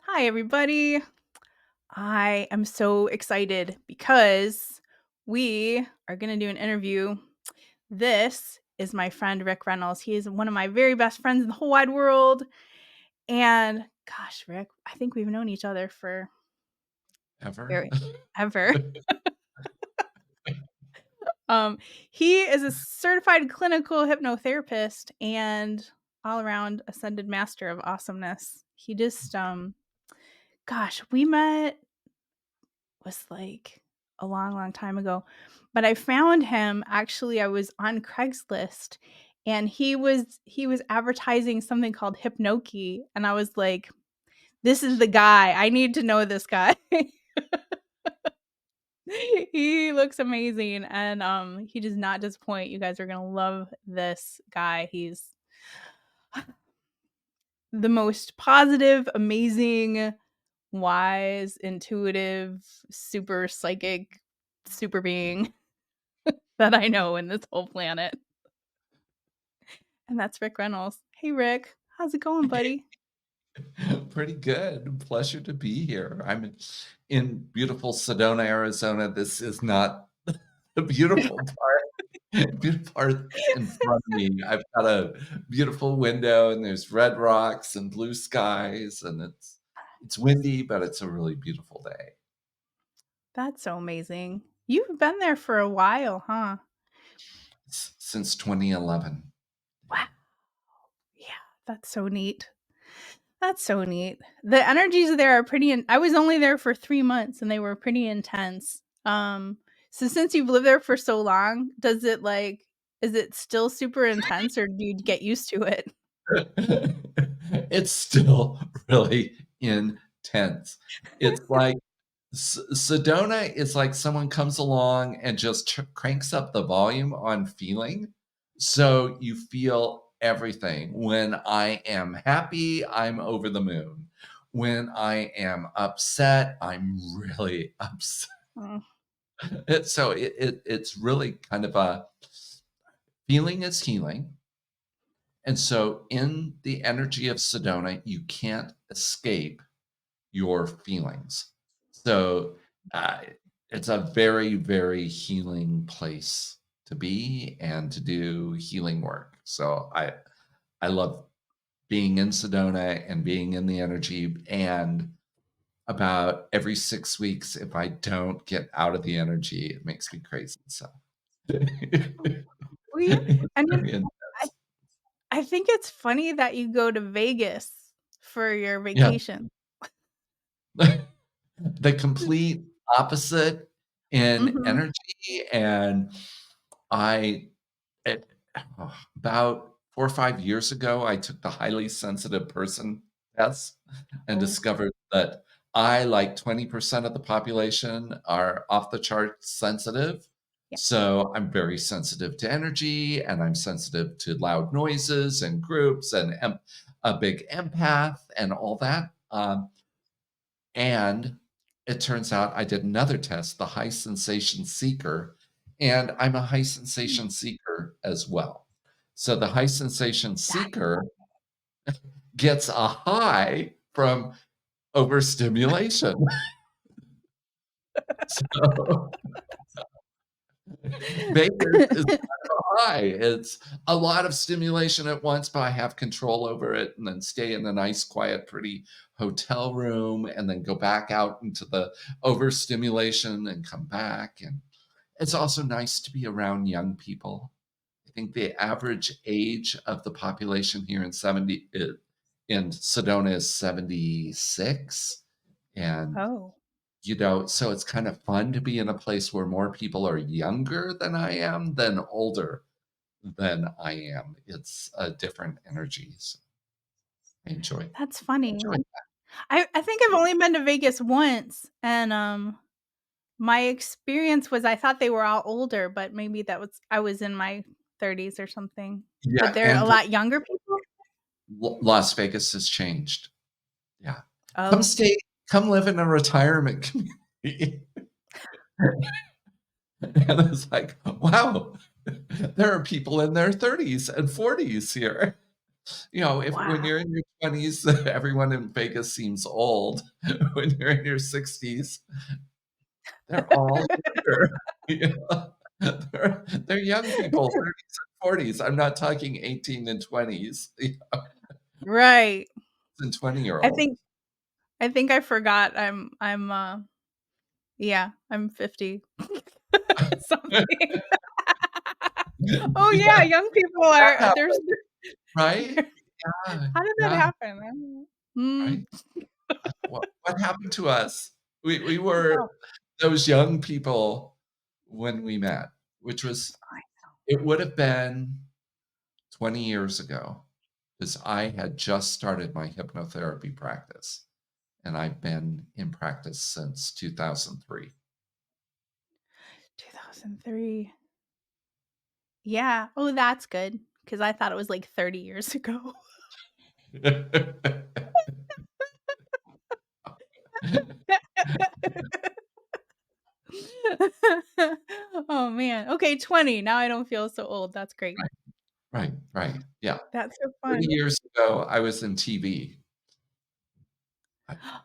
Hi, everybody. I am so excited because we are going to do an interview. This is my friend Rick Reynolds. He is one of my very best friends in the whole wide world. And gosh, Rick, I think we've known each other for Ever? very ever. Um, he is a certified clinical hypnotherapist and all around ascended master of awesomeness. He just gosh, we met was like a long, long time ago. But I found him actually, I was on Craigslist and he was advertising something called Hypnoki. And I was like, this is the guy. I need to know this guy. He looks amazing and he does not disappoint. You guys are gonna love this guy. He's the most positive, amazing, wise, intuitive, super psychic, super being that I know in this whole planet. And that's Rick Reynolds. Hey, Rick. How's it going, buddy? Pretty good. Pleasure to be here. I'm in beautiful Sedona, Arizona. This is not the beautiful part. Beautiful part in front of me. I've got a beautiful window, and there's red rocks and blue skies, and it's windy, but it's a really beautiful day. That's so amazing. You've been there for a while, huh? Since 2011. Wow. Yeah, that's so neat. That's so neat. The energies there are I was only there for 3 months and they were pretty intense. So since you've lived there for so long, is it still super intense or do you get used to it? It's still really intense. It's like Sedona is like someone comes along and just cranks up the volume on feeling, so you feel everything. When I am happy, I'm over the moon. When I am upset, I'm really upset. Mm, It's really kind of a feeling is healing, and so in the energy of Sedona, you can't escape your feelings. So, uh, it's a very, very healing place to be and to do healing work. So I love being in Sedona and being in the energy, and about every 6 weeks, if I don't get out of the energy, it makes me crazy, so well, yeah. I it's mean, very I intense. I think it's funny that you go to Vegas for your Yeah. vacation. The complete opposite in Mhm. energy, and I it about 4 or 5 years ago, I took the highly sensitive person test and Oh, discovered that I, like 20% of the population, are off the charts sensitive. yeah. So, I'm very sensitive to energy, and I'm sensitive to loud noises and groups and a big empath and all that. And it turns out I did another test, the high sensation seeker, and I'm a high Mm, sensation seeker as well. So the high sensation that seeker gets a high from overstimulation. So Vegas is kind of a high. It's a lot of stimulation at once, but I have control over it and then stay in a nice, quiet, pretty hotel room and then go back out into the overstimulation and come back. And it's also nice to be around young people. I think the average age of the population here in Sedona is 76. And oh, so it's kind of fun to be in a place where more people are younger than I am than older than I am. It's a different energy, so I that's funny. enjoy I think I've only been to Vegas once, and, my experience was I thought they were all older, but maybe that was I was in my 30s or something. But Yeah, they're a and lot younger people? Las Vegas has changed. Yeah. Come Oh, stay come live in a retirement community. And it's like, wow, there are people in their 30s and 40s here. If when Wow. you're in your 20s, everyone in Vegas seems old. When you're in your 60s, they're all younger. You know? They're young people, 30s and 40s. I'm not talking 18 and 20s, Right. and I 20-year-olds. think I think I forgot yeah, I'm 50 something. Oh, yeah, Yeah, young people that are there's happened, right? Yeah, how did that yeah, happen? I don't know. Mm. right? What happened to us? We were Oh, those young people when we met, which was I it would have been 20 years ago, because I had just started my hypnotherapy practice, and I've been in practice since 2003. 2003. Yeah. Oh, that's good because I thought it was, like, 30 years ago. Oh, man. Okay, 20, now I don't feel so old, that's great. Right, right, right, yeah. That's so 30 fun. years ago, I was in TV. I I was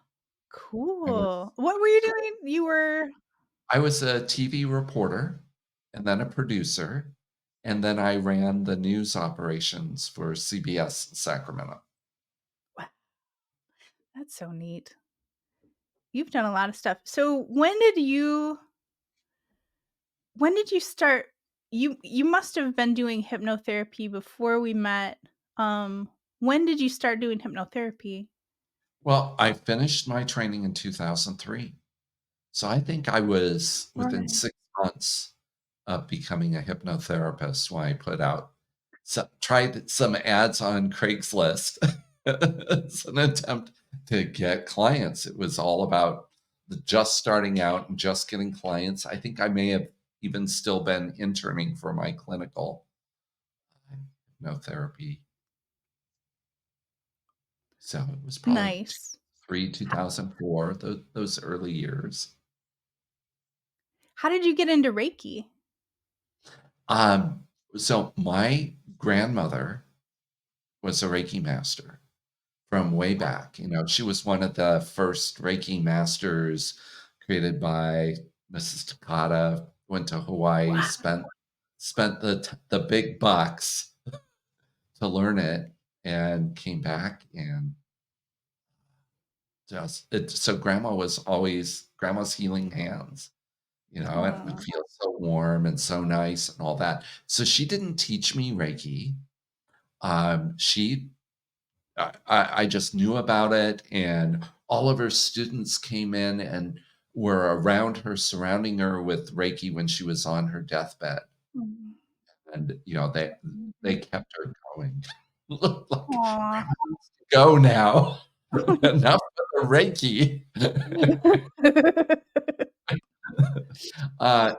Cool. What were you doing? You were I was a TV reporter, and then a producer, and then I ran the news operations for CBS in Sacramento. wow, that's so neat. You've done a lot of stuff. So, when did you start you must have been doing hypnotherapy before we met. When did you start doing hypnotherapy? Well, I finished my training in 2003. So I think I was within Right. 6 months of becoming a hypnotherapist when I put out tried some ads on Craigslist as an attempt to get clients. It was all about the just starting out and just getting clients. I think I may have even still been interning for my clinical hypnotherapy. So it was probably Nice. 3, 2004, those early years. How did you get into Reiki? Um, so my grandmother was a Reiki master from way back. She was one of the first Reiki masters created by Mrs. Takata, went to Hawaii, Wow. spent the big bucks to learn it, and came back and so grandma's healing hands, and it would Aw. feel so warm and so nice and all that. So she didn't teach me Reiki. She I just knew about it, and all of her students came in and were around her, surrounding her with Reiki when she was on her deathbed, Mhm. and, they kept her going. Like, Aw. "Grandma needs to go now. Enough of the Reiki."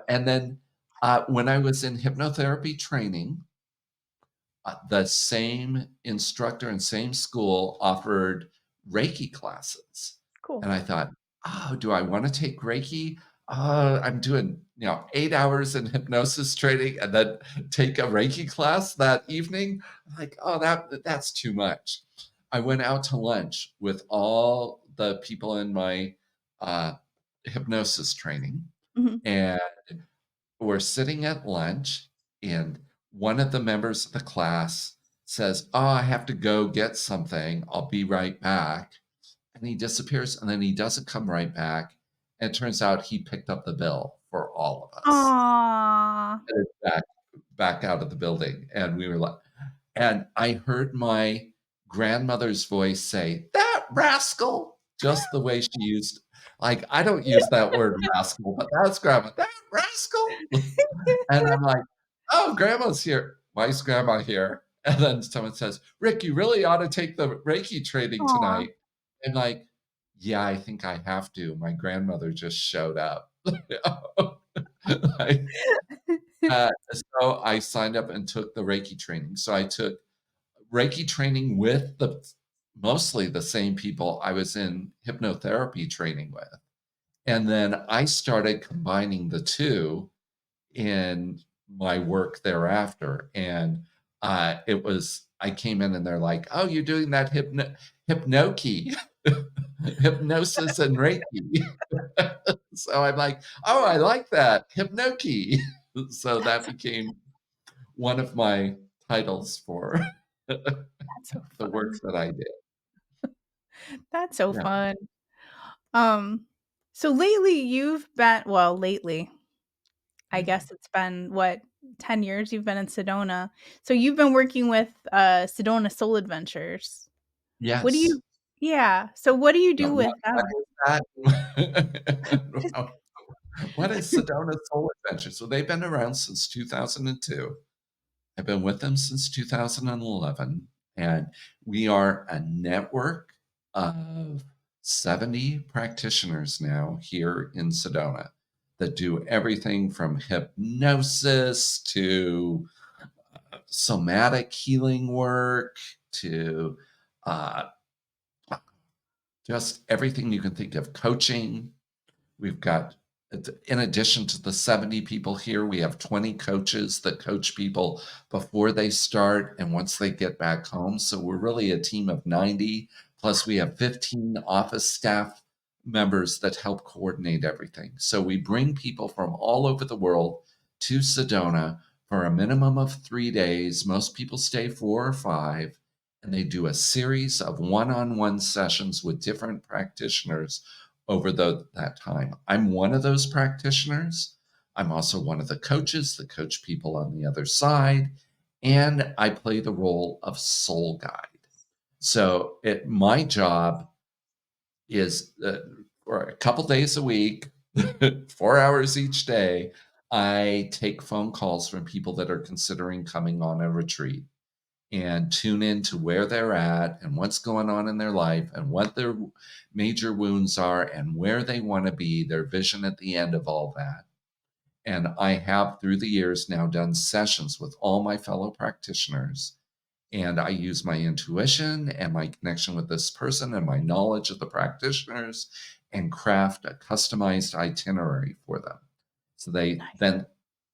And then, when I was in hypnotherapy training, the same instructor and same school offered Reiki classes, Cool. and I thought, "Oh, do I wanna take Reiki? I'm doing, 8 hours in hypnosis training and then take a Reiki class that evening." I'm like, "Oh, that's too much." I went out to lunch with all the people in my, uh, hypnosis training, Mhm. and we're sitting at lunch, and one of the members of the class says, "Oh, I have to go get something. I'll be right back." And he disappears, and then he doesn't come right back. And it turns out he picked up the bill for all of us. Aw. And it's back out of the building. And we were like, and I heard my grandmother's voice say, "That rascal," just the way she used, like, I don't use that word rascal, but that's grandma, "That rascal." And I'm like, "Oh, grandma's here." "Why is grandma here?" And then someone says, "Rick, you really ought to take the Reiki training Aw. tonight." And like, "Yeah, I think I have to. My grandmother just showed up." Like, so I signed up and took the Reiki training. So I took Reiki training with mostly the same people I was in hypnotherapy training with. And then I started combining the 2 in my work thereafter. And It was I came in and they're like, "Oh, you're doing that hypnoki, hypnosis and Reiki." So I'm like, "Oh, I like that, hypnoki." So that That's became one of my titles for the that's so work fun. that I did. That's so Yeah. fun. Um, so lately you've been well, lately, I Mhm. guess it's been, what, 10 years you've been in Sedona. So you've been working with, Sedona Soul Adventures. What do Yes. you Yeah, so what do you Now do with what them? is that? What is Sedona Soul Adventure? So they've been around since 2002. I've been with them since 2011, and we are a network of 70 practitioners now here in Sedona that do everything from hypnosis to somatic healing work to uh, just everything you can think of, coaching. We've got, in addition to the 70 people here, we have 20 coaches that coach people before they start and once they get back home. So we're really a team of 90. Plus, we have 15 office staff members that help coordinate everything. So we bring people from all over the world to Sedona for a minimum of 3 days. Most people stay 4 or 5, and they do a series of one on one sessions with different practitioners over that time. I'm one of those practitioners. I'm also one of the coaches that coach people on the other side, and I play the role of soul guide. So my job is for a couple days a week, 4 hours each day. I take phone calls from people that are considering coming on a retreat and tune in to where they're at and what's going on in their life and what their major wounds are and where they want to be, their vision at the end of all that. And I have, through the years, now done sessions with all my fellow practitioners. And I use my intuition and my connection with this person and my knowledge of the practitioners and craft a customized itinerary for them. So they Nice. then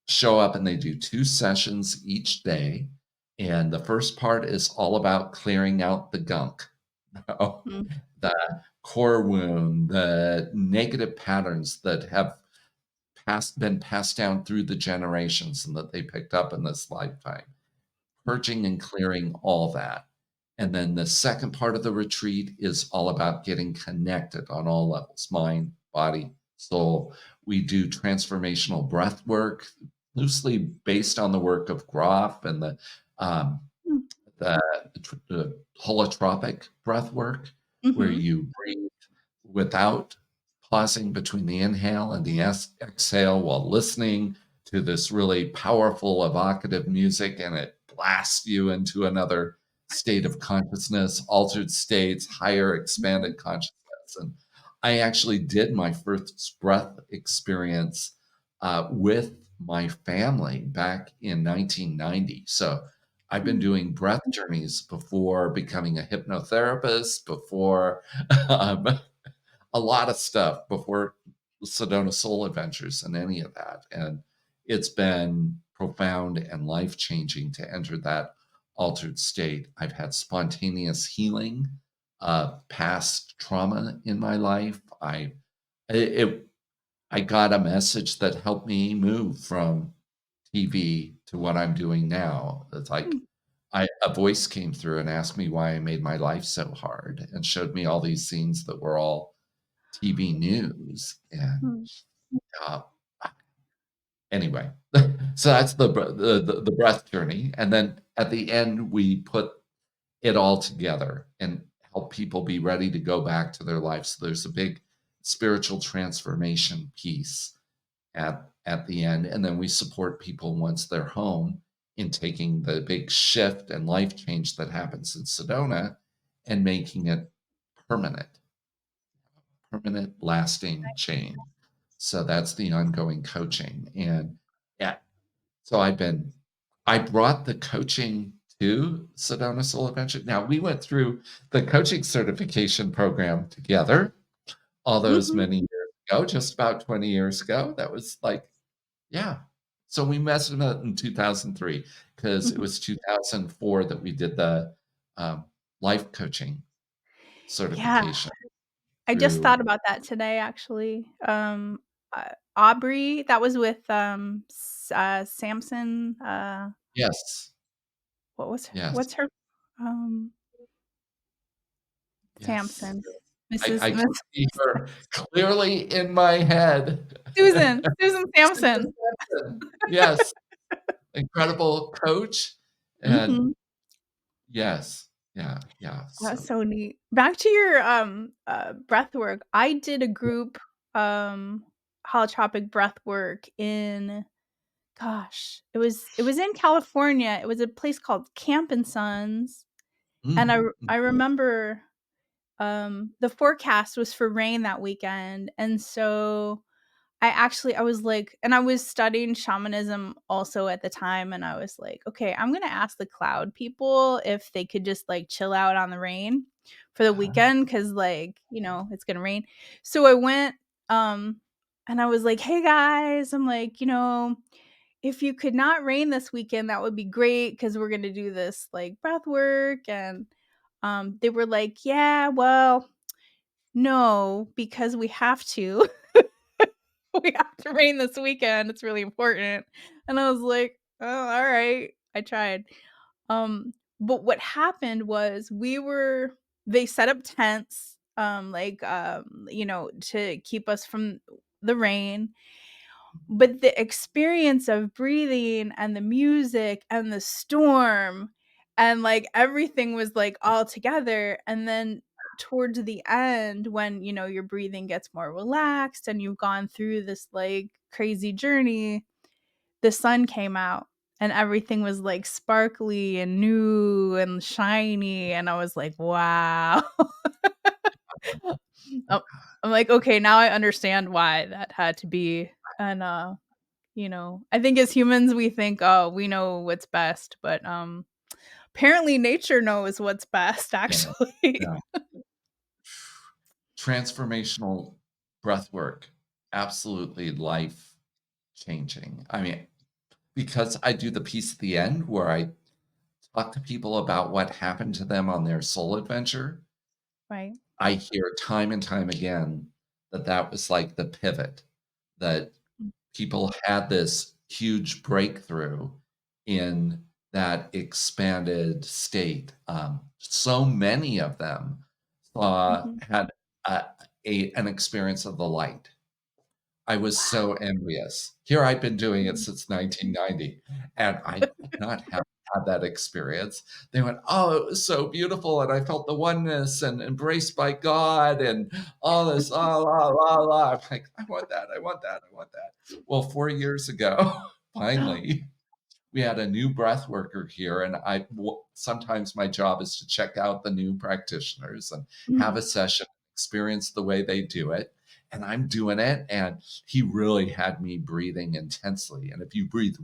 show up and they do 2 sessions each day, and the first part is all about clearing out the gunk, Mm, the core wound, the negative patterns that have been passed down through the generations and that they picked up in this lifetime, purging and clearing all that. And then the second part of the retreat is all about getting connected on all levels, mind, body, soul. We do transformational breath work, loosely based on the work of Groff and um, mm, the the holotropic breath work, where mhm, you breathe without pausing between the inhale and the exhale while listening to this really powerful, evocative music, and it blasts you into another state of consciousness, altered states, higher mhm, expanded consciousness. And I actually did my first breath experience with my family back in 1990. So I've been mm, doing breath journeys before becoming a hypnotherapist, before um, a lot of stuff, before Sedona Soul Adventures and any of that. And it's been profound and life changing to enter that altered state. I've had spontaneous healing, past trauma in my life. It, I got a message that helped me move from TV to what I'm doing now. It's like mm, a voice came through and asked me why I made my life so hard and showed me all these scenes that were all TV news. And mm, uh, anyway, so that's the breath journey. And then at the end, we put it all together and help people be ready to go back to their life. So there's a big spiritual transformation piece at the end, and then we support people once they're home in taking the big shift and life change that happens in Sedona and making it permanent, permanent, lasting change. So that's the ongoing coaching. And yeah, so I brought the coaching to Sedona Soul Adventure. Now we went through the coaching certification program together all those mhm. many years ago, just about 20 years ago. That was like, yeah. So we met in 2003. because it Mhm. was 2004 that we did the, um, life coaching Yeah, certification I just through. thought about that today, actually. Aubrey, that was with, Samson, Yes, yes, what's her um, yes. Samson, I Miss can see her clearly in my head. Susan Susan Sampson. Benson, yes, incredible coach, and Mhm. yes, yeah, yeah, That's so so neat. Back to your, breath work, I did a group, um, holotropic breath work in gosh, it was in California, it was a place called Camp& and Sons, and mm, mm, I remember, the forecast was for rain that weekend, and so I was like and I was studying shamanism also at the time, and I was like, "Okay, I'm gonna ask the cloud people if they could just, like, chill out on the rain for the uh-huh, weekend, because like, it's gonna rain." So I went, um, and I was like, "Hey, guys," I'm like, "If you could not rain this weekend, that would be great because 'cause we're gonna do this, like, breath work," and, they were like, "Yeah, well, no, because we have to." We have to rain this weekend, it's really important. And I was like, "Oh, alright." I tried. But what happened was they set up tents, to keep us from the rain, but the experience of breathing and the music and the storm and, like, everything was, like, all together, and then towards the end when, your breathing gets more relaxed and you've gone through this, like, crazy journey, the sun came out and everything was, like, sparkly and new and shiny, and I was like, "Wow." Oh, I'm like, "Okay, now I understand why that had to be." And, I think as humans, we think, "Oh, we know what's best," but, apparently nature knows what's best, yeah, actually. yeah. Transformational breath work, absolutely life changing. I mean, because I do the piece at the end where I talk to people about what happened to them on their soul adventure, Right. I hear time and time again that that was like the pivot, that Mm, people had this huge breakthrough in that expanded state. So many of them mhm. had a, an experience of the light. I was so envious. Here I've been doing it Mhm. since 1990, and I did not have had that experience. They went, "Oh, it was so beautiful, and I felt the oneness and embraced by God and all this, la, la, la, la." I'm like, "I want that, I want that, I want that." Well, 4 years ago, finally, we had a new breath worker here, and sometimes my job is to check out the new practitioners and have Mhm. a session, experience the way they do it. And I'm doing it, and he really had me breathing intensely. And if you breathe,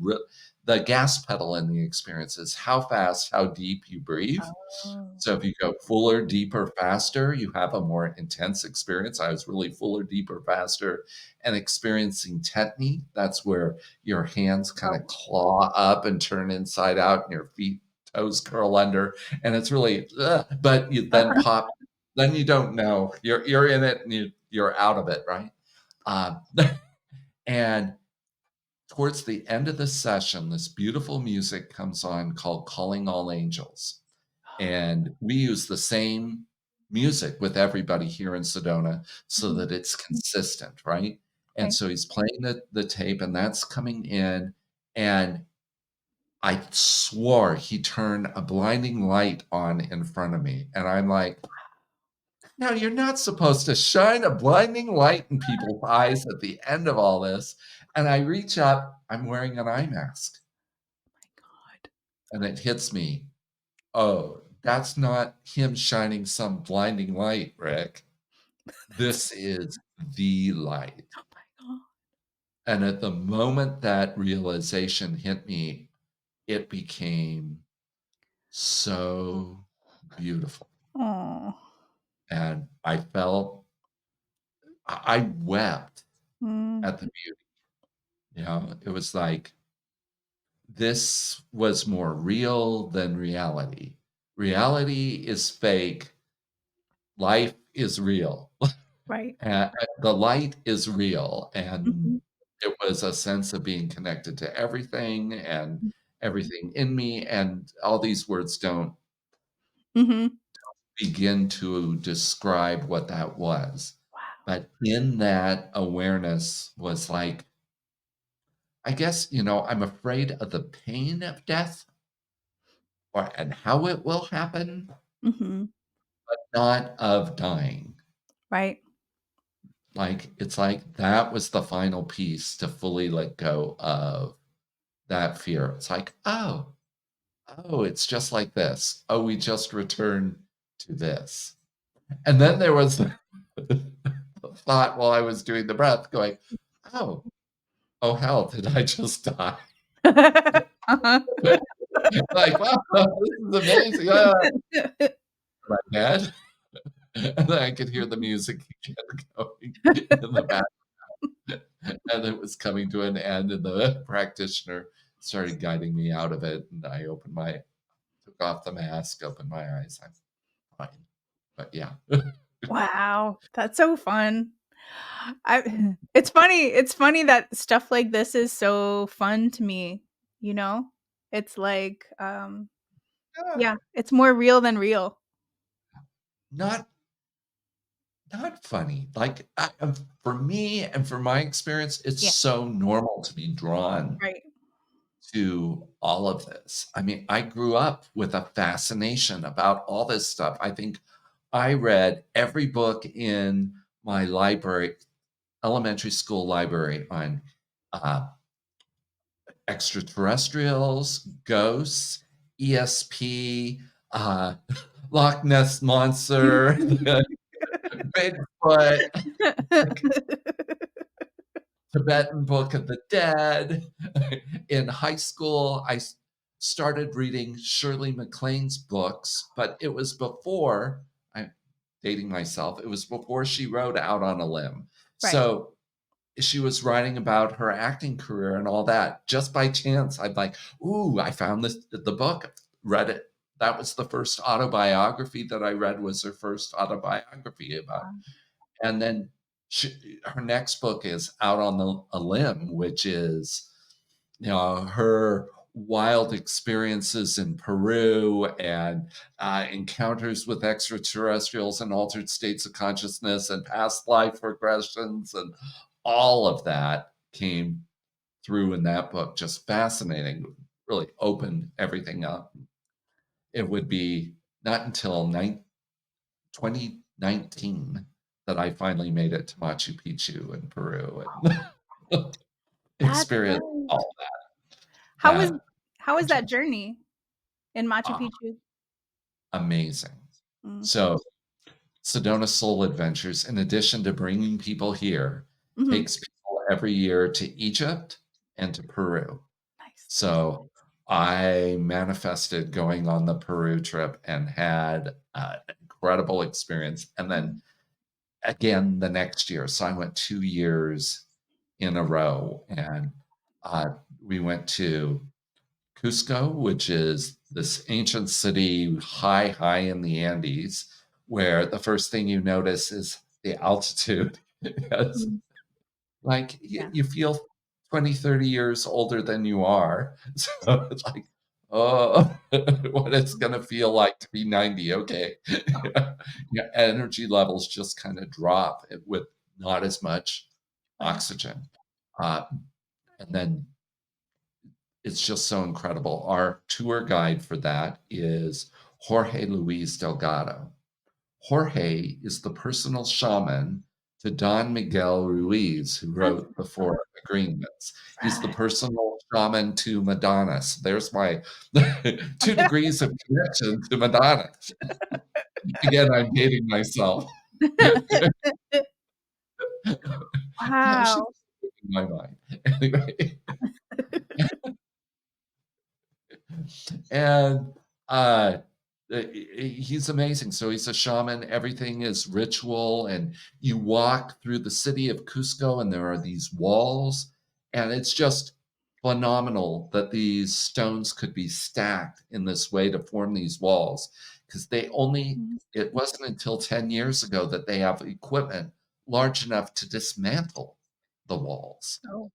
the gas pedal in the experience is how fast, how deep you breathe. Oh. So if you go fuller, deeper, faster, you have a more intense experience. I was really fuller, deeper, faster, and experiencing tetany. That's where your hands kind of Oh. claw up and turn inside out, and your feet, toes curl under, and it's really, ugh, but you then Uh-huh. pop. Then you don't know you're in it and you're out of it, right? Um, and towards the end of the session, this beautiful music comes on called "Calling All Angels." And we use the same music with everybody here in Sedona so Mhm. that it's consistent, right? And Okay. so he's playing the tape and that's coming in, and I swore he turned a blinding light on in front of me, and I'm like, "No, you're not supposed to shine a blinding light in people's eyes at the end of all this." And I reach up, I'm wearing an eye mask, My god. and it hits me, "Oh, that's not him shining some blinding light, Rick. That's This is the light." oh my god. And at the moment that realization hit me, it became so beautiful. Aw. And I felt, I wept Mm. at the beauty. You know, it was like this was more real than reality. Reality is fake, life is real. Right. The light is real, and Mhm. it was a sense of being connected to everything and everything in me, and all these words don't Mhm. begin to describe what that was. Wow. But in that awareness was like, I guess, I'm afraid of the pain of death and how it will happen, Mhm. but not of dying. Right. Like, it's like that was the final piece to fully let go of that fear. It's like, oh, it's just like this. Oh, we just returned to this. And then there was the thought while I was doing the breath going, oh, oh, hell, did I just die? Uh-huh. Like, wow, this is amazing. Am I dead? And then I could hear the music again going in the back, and it was coming to an end, and the practitioner started guiding me out of it, and I took off the mask, opened my eyes. I'm fine. But yeah. Wow, that's so fun. It's funny that stuff like this is so fun to me, you know? It's like, Yeah. yeah, it's more real than real. Not not funny. Like, for me and for my experience, it's Yeah, so normal to be drawn right. to all of this. I mean, I grew up with a fascination about all this stuff. I think I read every book in my library, elementary school library on uh, extraterrestrials, ghosts, ESP, Loch Ness Monster, Bigfoot, Tibetan Book of the Dead. In high school, started reading Shirley MacLaine's books, but it was before I'm dating myself. It was before she wrote Out on a Limb. Right. So she was writing about her acting career and all that. Just by chance, I'm like, "Ooh, I found the book, read it." That was the first autobiography that I read, was her first autobiography about, Wow. and then her next book is Out on a Limb, which is, her wild experiences in Peru and encounters with extraterrestrials and altered states of consciousness and past life regressions, and all of that came through in that book. Just fascinating. Really opened everything up. It would be not until 2019 that I finally made it to Machu Picchu in Peru and That's experienced right. all How was that how was that magic. journey in Machu Ah, Picchu? amazing. Mm. So, Sedona Soul Adventures, in addition to bringing people here, Mhm. takes people every year to Egypt and to Peru. Nice. So, I manifested going on the Peru trip and had an incredible experience. And then Mhm. again the next year. So I went 2 years in a row, and we went to Cusco, which is this ancient city high in the Andes, where the first thing you notice is the altitude. Yes. Mhm. Like Yeah. you feel 20, 30 years older than you are. So it's like, oh, what it's going to feel like to be 90. Okay. Yeah, energy levels just kind of drop with not as much Right. oxygen. Uh, and then it's just so incredible. Our tour guide for that is Jorge Luis Delgado. Jorge is the personal shaman to Don Miguel Ruiz, who That's wrote the Four Agreements. He's the right. personal shaman to Madonna. So there's my 2 degrees of connection to Madonna. Again, I'm dating myself. Yeah, she's Wow. in my mind. Anyway, and uh, he's amazing. So he's a shaman. Everything is ritual, and you walk through the city of Cusco, and there are these walls, and it's just phenomenal that these stones could be stacked in this way to form these walls, because Mhm. it wasn't until 10 years ago that they have equipment large enough to dismantle the walls. Oh,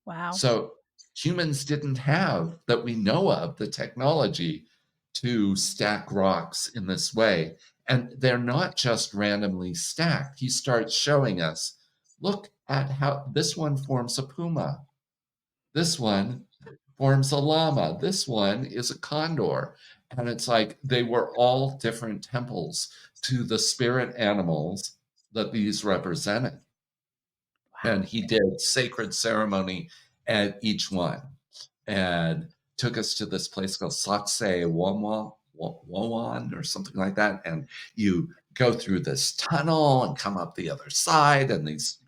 wow. So humans didn't have, that we know of, the technology to stack rocks in this way. And they're not just randomly stacked. He starts showing us, look at how this one forms a puma. This one forms a llama. This one is a condor. And it's like they were all different temples to the spirit animals that these represented. And Wow. he did sacred ceremony at each one and took us to this place called Sacsayhuaman or something like that. And you go through this tunnel and come up the other side, and these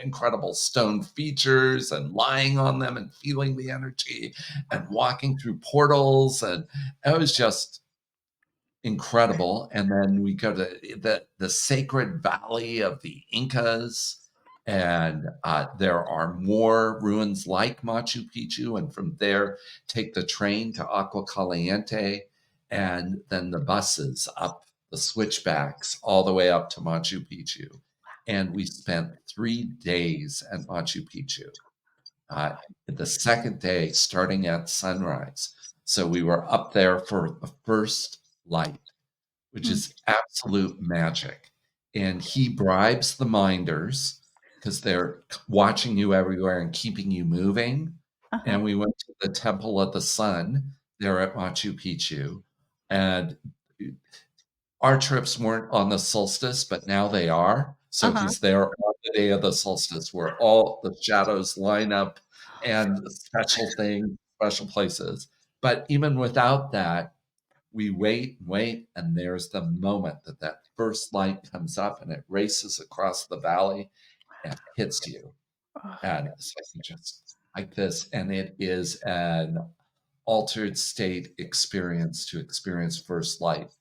incredible stone features, and lying on them and feeling the energy and walking through portals. And it was just incredible. And then we go to the sacred valley of the Incas, and there are more ruins like Machu Picchu. And from there, take the train to Agua Caliente, and then the buses up the switchbacks all the way up to Machu Picchu. And we spent 3 days at Machu Picchu. Uh, the second day, starting at sunrise. So we were up there for the first light, which Mm. is absolute magic. And he bribes the minders because they're watching you everywhere and keeping you moving. Uh-huh. And we went to the Temple of the Sun there at Machu Picchu. And our trips weren't on the solstice, but now they are. So Uh-huh. he's there on the day of the solstice where all the shadows line up and special things, special places. But even without that, we wait and wait, and there's the moment that that first light comes up and it races across the valley and hits you. Oh, And it's like you just like this, and it is an altered state experience to experience first light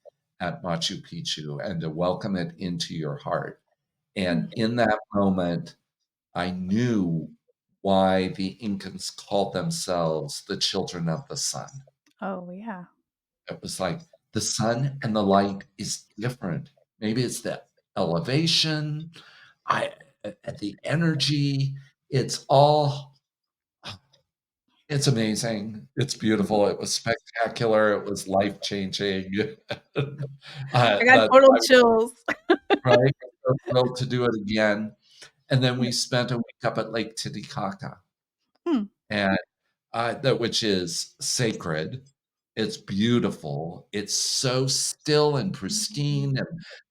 at Machu Picchu and to welcome it into your heart. mm. And in that moment, I knew why the Incans called themselves the children of the sun. Oh, yeah. It was like the sun and the light is different. Maybe it's the elevation, I the energy. It's all it's amazing. It's Mhm. beautiful. It was spectacular. It was life-changing. I got That total I chills. right? So thrilled to do it again. And then Yeah. we spent a week up at Lake Titicaca. Mm. And that which is sacred. It's beautiful. It's so still and pristine, and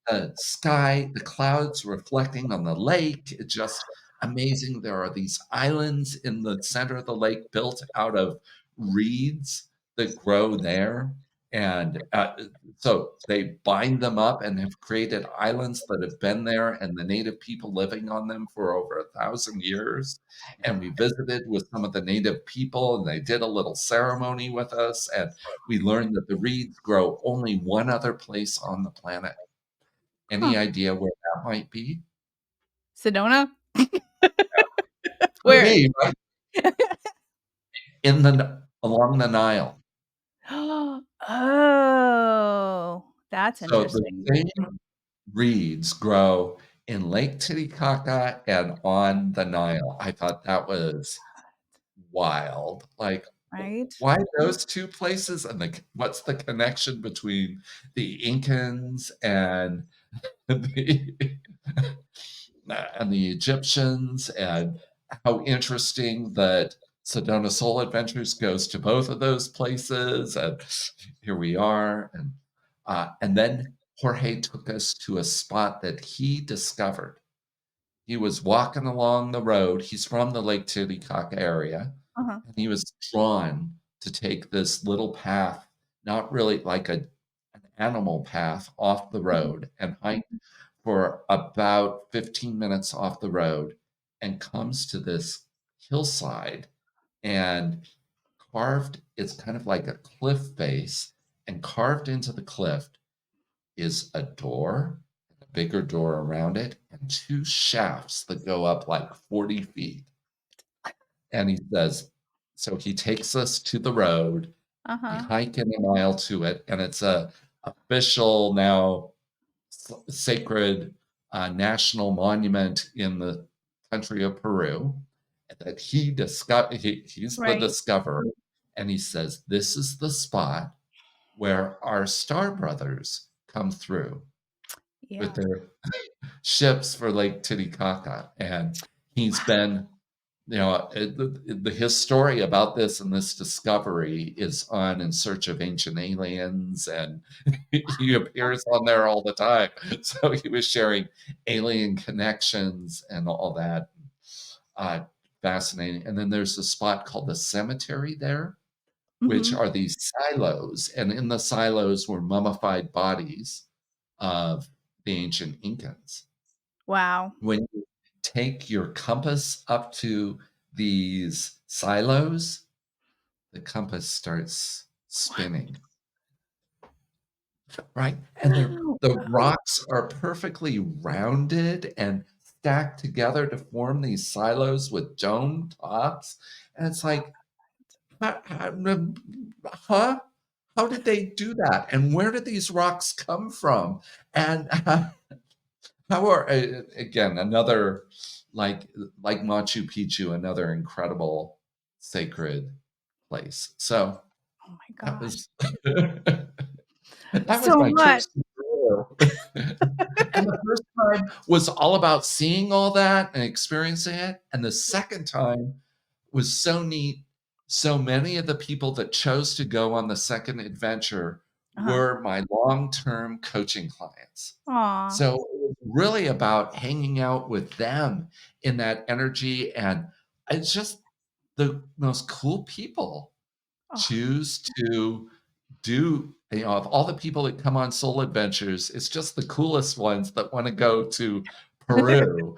the sky, the clouds reflecting on the lake. It's just amazing. There are these islands in the center of the lake built out of reeds that grow there. And so they bind them up and have created islands that have been there, and the native people living on them for over 1,000 years. And we visited with some of the native people, and they did a little ceremony with us, and we learned that the reeds grow only one other place on the planet. Huh. Any idea where that might be? Sedona? Could Where? be, right? Along the Nile. Oh, that's So the interesting. same reeds grow in Lake Titicaca and on the Nile. I thought that was wild. Like, Right? why those 2 places, and what's the connection between the Incans and the and the Egyptians, and how interesting that Sedona Soul Adventures goes to both of those places, and here we are, and then Jorge took us to a spot that he discovered. He was walking along the road. He's from the Lake Titicaca area, Uh-huh. and he was drawn to take this little path, not really like an animal path off the Mhm. road, and hike for about 15 minutes off the road, and comes to this hillside, and carved it's kind of like a cliff face, and carved into the cliff is a door, a bigger door around it, and 2 shafts that go up like 40 feet. And he says, So he takes us to the road. We Uh-huh. hike in a mile to it, and it's a official now sacred national monument in the country of Peru that he's the Right. discoverer, and he says this is the spot where our star brothers come through with Yeah. their ships for Lake Titicaca, and he's been his story about this and this discovery is on In Search of Ancient Aliens, and he appears on there all the time. So he was sharing alien connections and all that. Uh, Fascinating. And then there's a spot called the cemetery there, which Mhm. are these silos, and in the silos were mummified bodies of the ancient Incans. Wow. When you take your compass up to these silos, the compass starts spinning, right? And the rocks are perfectly rounded and stacked together to form these silos with dome tops. And it's like, huh? How did they do that? And where did these rocks come from? And how are again another like like Machu Picchu, another incredible sacred place. So Oh my that gosh. was that was So my trip much. to Peru. And the first time was all about seeing all that and experiencing it. And the second time was so neat. So many of the people that chose to go on the second adventure Uh-huh. were my long-term coaching clients. Aw. So it was really about hanging out with them in that energy, and it's just the most cool people Oh, choose to do of all the people that come on soul adventures, it's just the coolest ones that wanna go to Peru.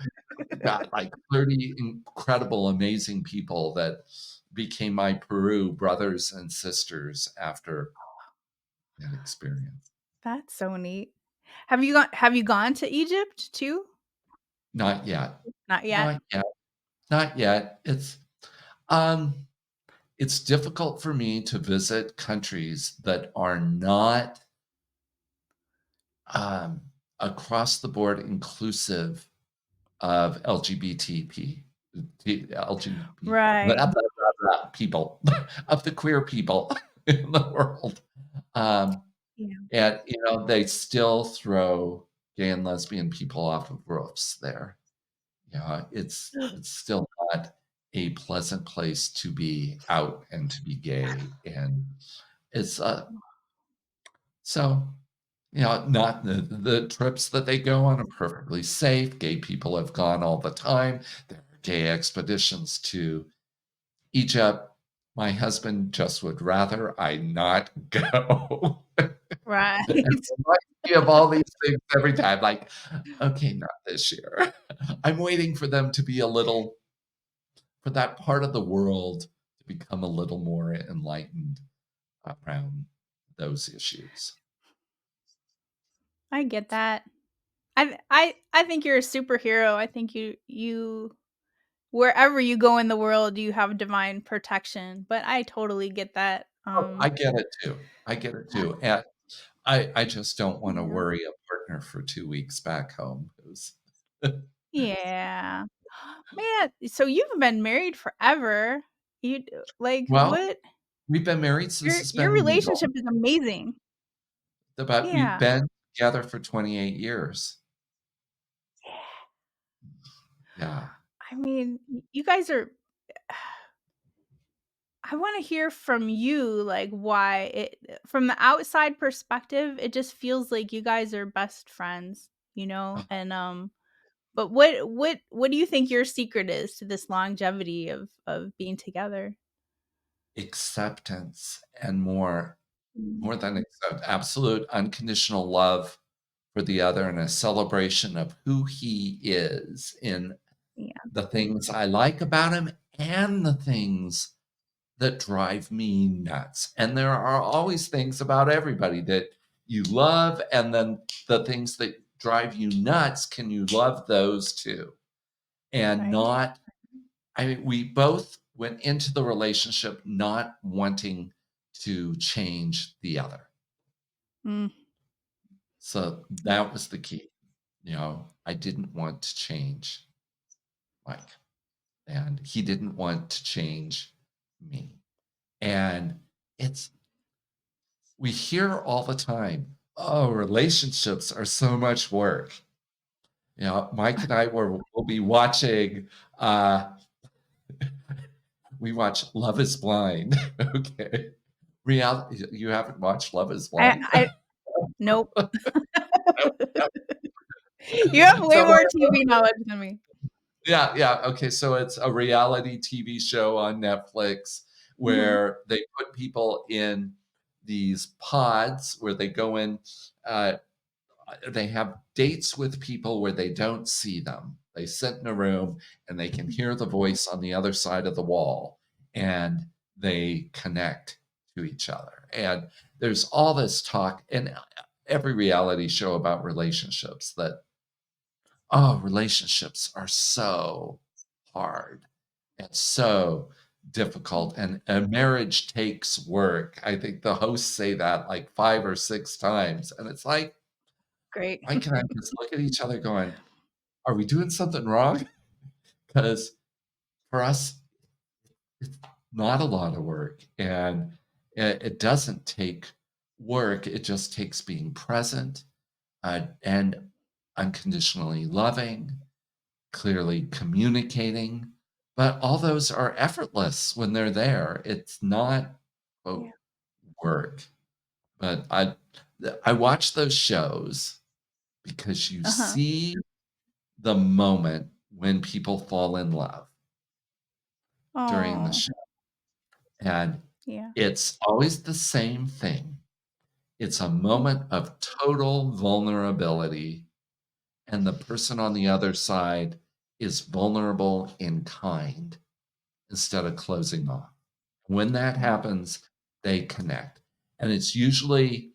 I've got, like, 30 incredible, amazing people that became my Peru brothers and sisters after that experience. that's so neat. Have you gone to Egypt too? Not yet. Not yet? Not yet. Not yet. Um, it's difficult for me to visit countries that are not, um, across the board inclusive of LGBT Right. blah, blah, blah, blah, people, of the queer people in the world. Um, Yeah. and, they still throw gay and lesbian people off of roofs there. It's still not a pleasant place to be out and to be gay, and it's, so, not the trips that they go on are perfectly safe. Gay people have gone all the time. There are gay expeditions to Egypt. My husband just would rather I not go. Right. And reminds me of all these things every time, like, "Okay, not this year." I'm waiting for them to be a little for that part of the world to become a little more enlightened around those issues. I get that. I think you're a superhero. I think you wherever you go in the world, you have divine protection, but I totally get that. Oh, I get it too. I get it too, and I just don't wanna Yeah. worry a partner for 2 weeks back home 'cause Yeah. Man, so you've been married forever. You d like, well, what? we've been married since it's Your been legal, relationship is amazing. but we've Yeah. been together for 28 years. Yeah. I mean, you guys are I wanna hear from you, like, why from the outside perspective, it just feels like you guys are best friends, you know? And, but what do you think your secret is to this longevity of being together? Acceptance and more Mm, than absolute unconditional love for the other and a celebration of who he is in yeah, the things I like about him and the things that drive me nuts. And there are always things about everybody that you love, and then the things that drive you nuts, can you love those too? And right? not, I mean, we both went into the relationship not wanting to change the other. Mm, So yeah. that was the key. I didn't want to change Mike, and he didn't want to change me. And it's we hear all the time, oh, relationships are so much work. Mike and I will be watching, uh, we watch Love is Blind. Okay. Reality, you haven't watched Love is Blind? I nope. You have way So more TV knowledge than me. yeah, yeah. Okay, so it's a reality TV show on Netflix Mhm. where they put people in these pods where they go in, uh, they have dates with people where they don't see them. They sit in a room and they can hear the voice on the other side of the wall, and they connect to each other. And there's all this talk in every reality show about relationships that, oh, relationships are so hard and so difficult, and a marriage takes work. I think the hosts say that like 5 or 6 times, and it's like, Great. Mike and I just look at each other going, "Are we doing something wrong?" Because for us, it's not a lot of work, and it doesn't take work, it just takes being present, and unconditionally loving, clearly communicating, but all those are effortless when they're there. It's not, Yeah. quote, work, but I watch those shows because you Uh-huh. see the moment when people fall in love during the Oh, show, and yeah. it's always the same thing. It's a moment of total vulnerability, and the person on the other side is vulnerable in kind instead of closing off. When that Yeah. happens, they connect. And it's usually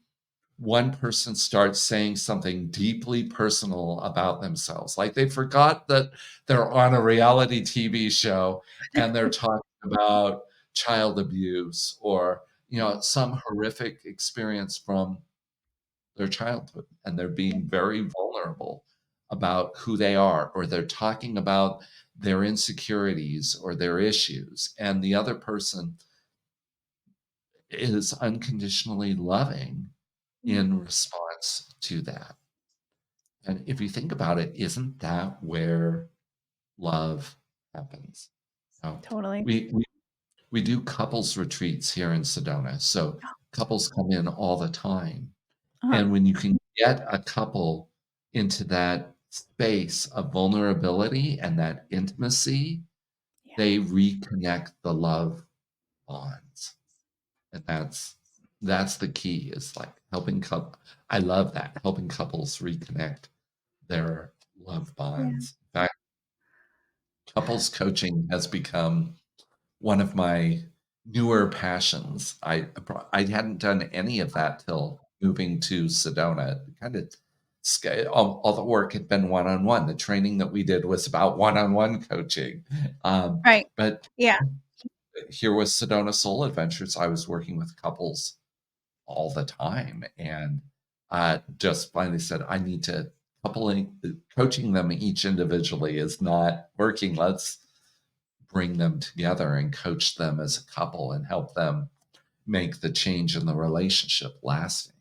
one person starts saying something deeply personal about themselves. Like they forgot that they're on a reality TV show and they're talking about child abuse or, some horrific experience from their childhood. And they're Yeah. being very vulnerable about who they are, or they're talking about their insecurities or their issues. And the other person is unconditionally loving Mm, in response to that. And if you think about it, isn't that where love happens? Now, totally. we do couples retreats here in Sedona. So couples come in all the time. Uh-huh. And when you can get a couple into that space of vulnerability and that intimacy, Yeah. they reconnect the love bonds. And that's the key is like helping couple. I love that, helping couples reconnect their love Yeah. bonds. In fact, couples coaching has become one of my newer passions. I hadn't done any of that till moving to Sedona. Kind of all the work had been one-on-one. The training that we did was about one-on-one coaching. Right. But Yeah. here with Sedona Soul Adventures, I was working with couples all the time, and just finally said, I need to coupling coaching them each individually is not working. Let's bring them together and coach them as a couple and help them make the change in the relationship lasting.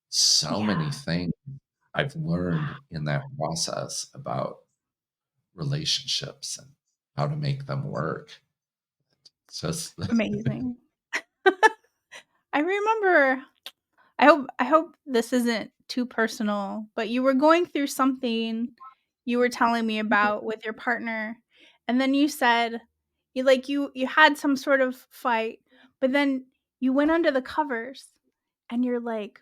So Yeah. many things I've learned in that process about relationships and how to make them work. It's just Amazing. I remember I hope this isn't too personal, but you were going through something you were telling me about with your partner, and then you said you had some sort of fight, but then you went under the covers and you're like,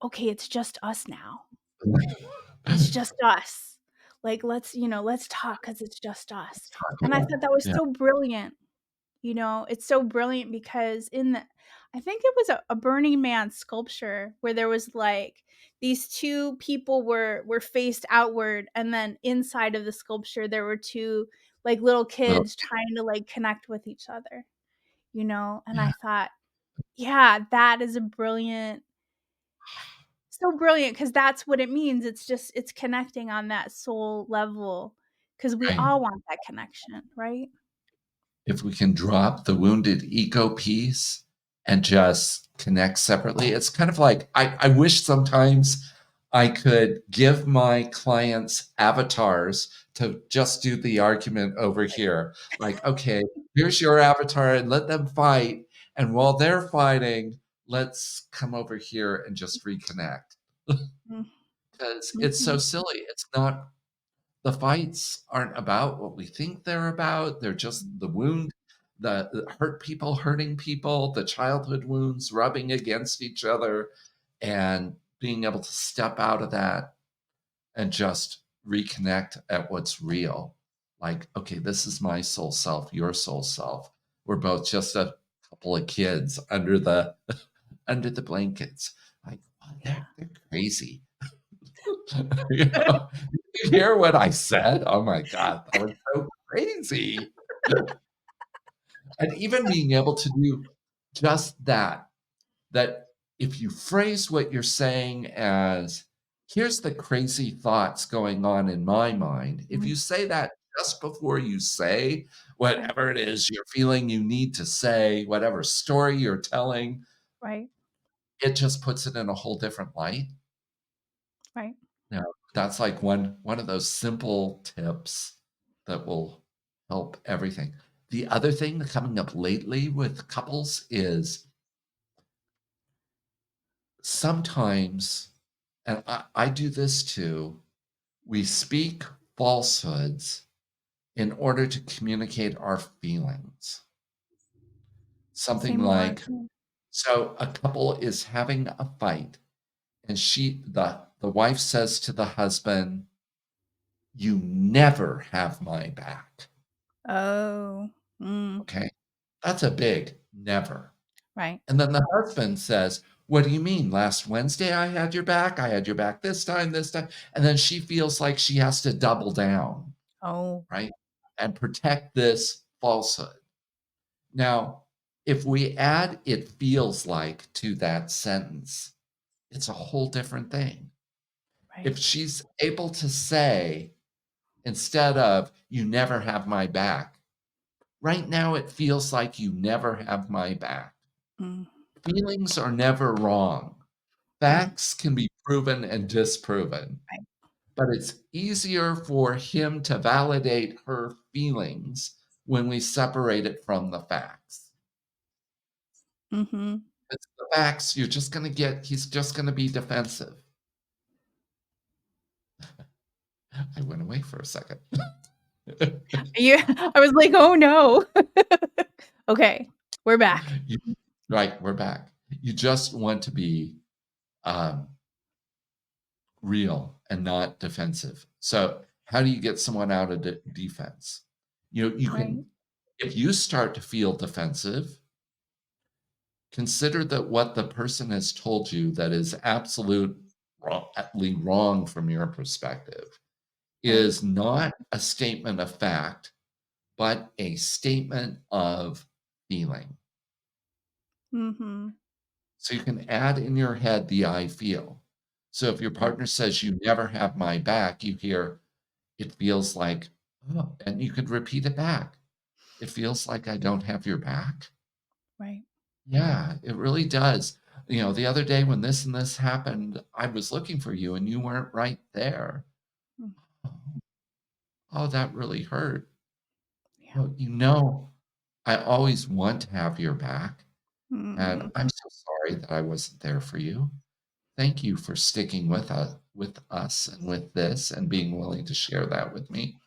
"Okay, it's just us now. It's just us. Like, let's talk because it's just us." talk And I about thought that was yeah. so brilliant. It's so brilliant because I think it was a Burning Man sculpture where there was like these two people were faced outward, and then inside of the sculpture there were two like little Little kids trying to, like, connect with each other, and yeah, I thought, yeah, that is a brilliant so brilliant because that's what it means. It's connecting on that soul level because we right. all want that connection, right? If we can drop the wounded ego piece and just connect separately, it's kind of like I wish sometimes I could give my clients avatars to just do the argument over here. Like, okay, here's your avatar and let them fight. And while they're fighting, let's come over here and just reconnect. Mm, Because it's so mhm, silly. It's not the fights aren't about what we think they're about. They're just the wound, the hurt people hurting people, the childhood wounds rubbing against each other, and being able to step out of that and just reconnect at what's real. Like, okay, this is my soul self, your soul self. We're both just a couple of kids under the under the blankets. Like, oh, yeah. they're crazy. You know? Did you hear what I said? Oh my god, that was so crazy. And even being able to do just that, that if you phrase what you're saying as, "Here's the crazy thoughts going on in my mind," if Mm, you say that just before you say right, whatever it is you're feeling you need to say, whatever story you're telling, right, it just puts it in a whole different light. right. Yeah, that's like one of those simple tips that will help everything. The other thing that's coming up lately with couples is sometimes, and I do this too, we speak falsehoods in order to communicate our feelings. Say Something more. like, so a couple is having a fight, and the wife says to the husband, "You never have my back." Oh, Okay? That's a big never. right. And then the husband says, "What do you mean? Last Wednesday I had your back. I had your back this time, this time." And then she feels like she has to double down, Oh, right? And protect this falsehood. Now, if we add "it feels like" to that sentence, it's a whole different thing. right. If she's able to say, instead of "you never have my back," right now it feels like you never have my back. Mm, Feelings are never wrong. mm, Facts can be proven and disproven, right. but it's easier for him to validate her feelings when we separate it from the facts. Mhm. It's the facts, he's just gonna be defensive. I went away for a second. Yeah, I was like, "Oh, no." Okay, we're back. You right, we're back. You just want to be, um, real and not defensive. So, how do you get someone out of defense? You Right. can if you start to feel defensive, consider that what the person has told you that is absolutely wrong from your perspective Right. is not a statement of fact, but a statement of feeling. Mhm. So you can add in your head the I feel. So if your Right. partner says, "You never have my back," you hear, "It feels like," oh, and you could repeat it back. "It feels like I don't have your back." Right. Yeah, it really does. The other day when this and this happened, I was looking for you and you weren't right there. Mm, Oh, that really hurt. yeah. Well, I always want to have your back, and Mm, I'm so sorry that I wasn't there for you. Thank you for sticking with us and with this and being willing to share that with me.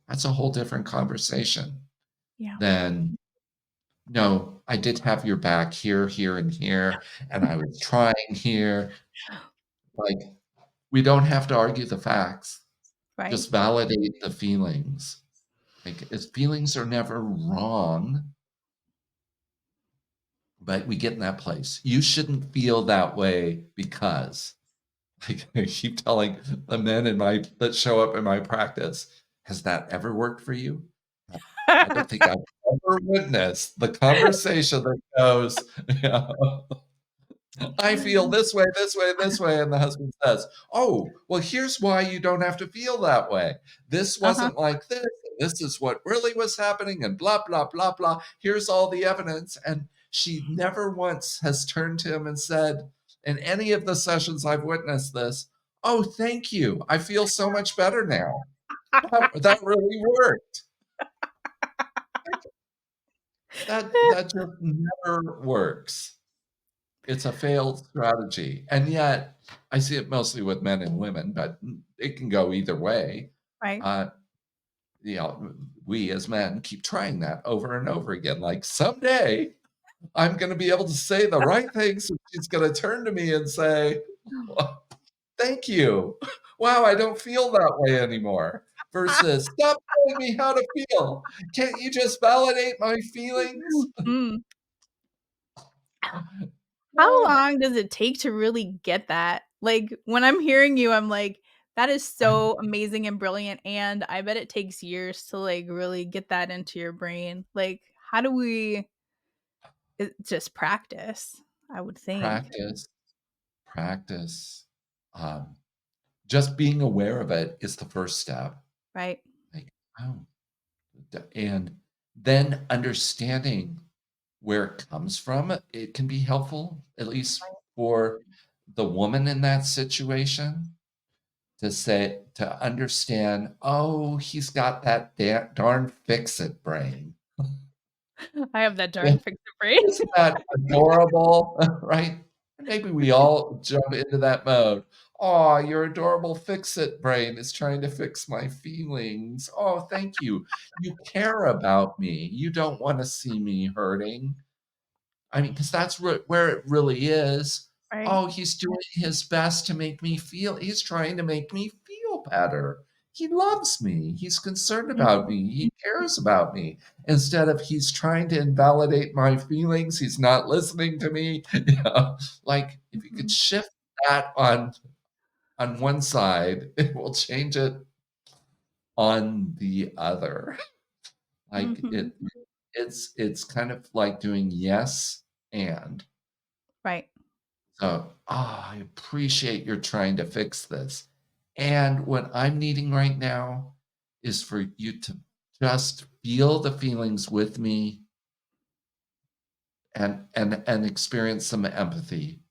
That's a whole different conversation yeah. than, "No, I did have your back here, here, and here, and I was trying here." Like, we don't have to argue the facts, Right. just validate the feelings. Like, his feelings are never wrong, but we get in that place. You shouldn't feel that way because, like, I keep telling the men that show up in my practice, Has that ever worked for you? Uh, I don't think I've ever witnessed the conversation that goes, you know, I feel this way, this way, this way, and the husband says, "Oh, well, here's why you don't have to feel that way. This Uh-huh. wasn't like this, and this is what really was happening, and blah, blah, blah, blah. Here's all the evidence." And she never once has turned to him and said, in any of the sessions I've witnessed this, "Oh, thank you. I feel so much better now. That really worked." That just never works. It's a failed strategy, and yet I see it mostly with men and women, but it can go either way. Right. Uh, you know, we as men keep trying that over and over again, like, "Someday, I'm gonna be able to say the right things, and she's gonna turn to me and say, 'Well, thank you. Wow, I don't feel that way anymore,' versus, 'Stop telling me how to feel. Can't you just validate my feelings?'" Mhm. How Ah, long does it take to really get that? Like, when I'm hearing you, I'm like, "That is I so amazing and brilliant," and I bet it takes years to, like, really get that into your brain. Like, how do we just practice, I would think, practice, practice. Um, just being aware of it is the first step. right? Like, oh, and then understanding where it comes from, it can be helpful, at least for the woman in that situation, to say, to understand, oh, he's got that darn fix it brain. I have that darn fix it brain. Isn't that adorable, right? Maybe we all jump into that mode. "Aw, your adorable fix-it brain is trying to fix my feelings. Oh, thank you. You care about me. You don't wanna see me hurting." I mean, because that's where it really is. Right. Oh, he's doing his best to make me feel he's trying to make me feel better. He loves me. He's concerned about Mhm, me. He cares about me. Instead of he's trying to invalidate my feelings, he's not listening to me. You know, like if you could mhm, shift that on one side, it will change it on the other. Like mhm. it's kind of like doing yes and. Right. So, I appreciate you're trying to fix this. And what I'm needing right now is for you to just feel the feelings with me and experience some empathy,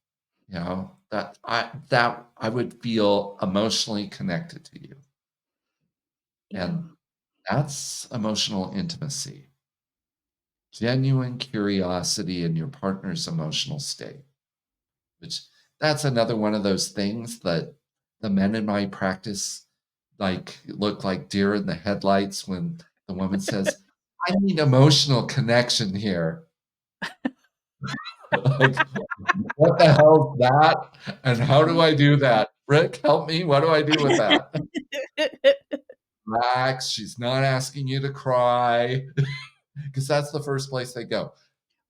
you know, that I would feel emotionally connected to you. Yeah. And that's emotional intimacy, genuine curiosity in your partner's emotional state. Which that's another one of those things that the men in my practice, like, look like deer in the headlights when the woman says, "I need emotional connection here." Like, what the hell is that? And how do I do that? Rick, help me. What do I do with that? Relax. She's not asking you to cry because that's the first place they go.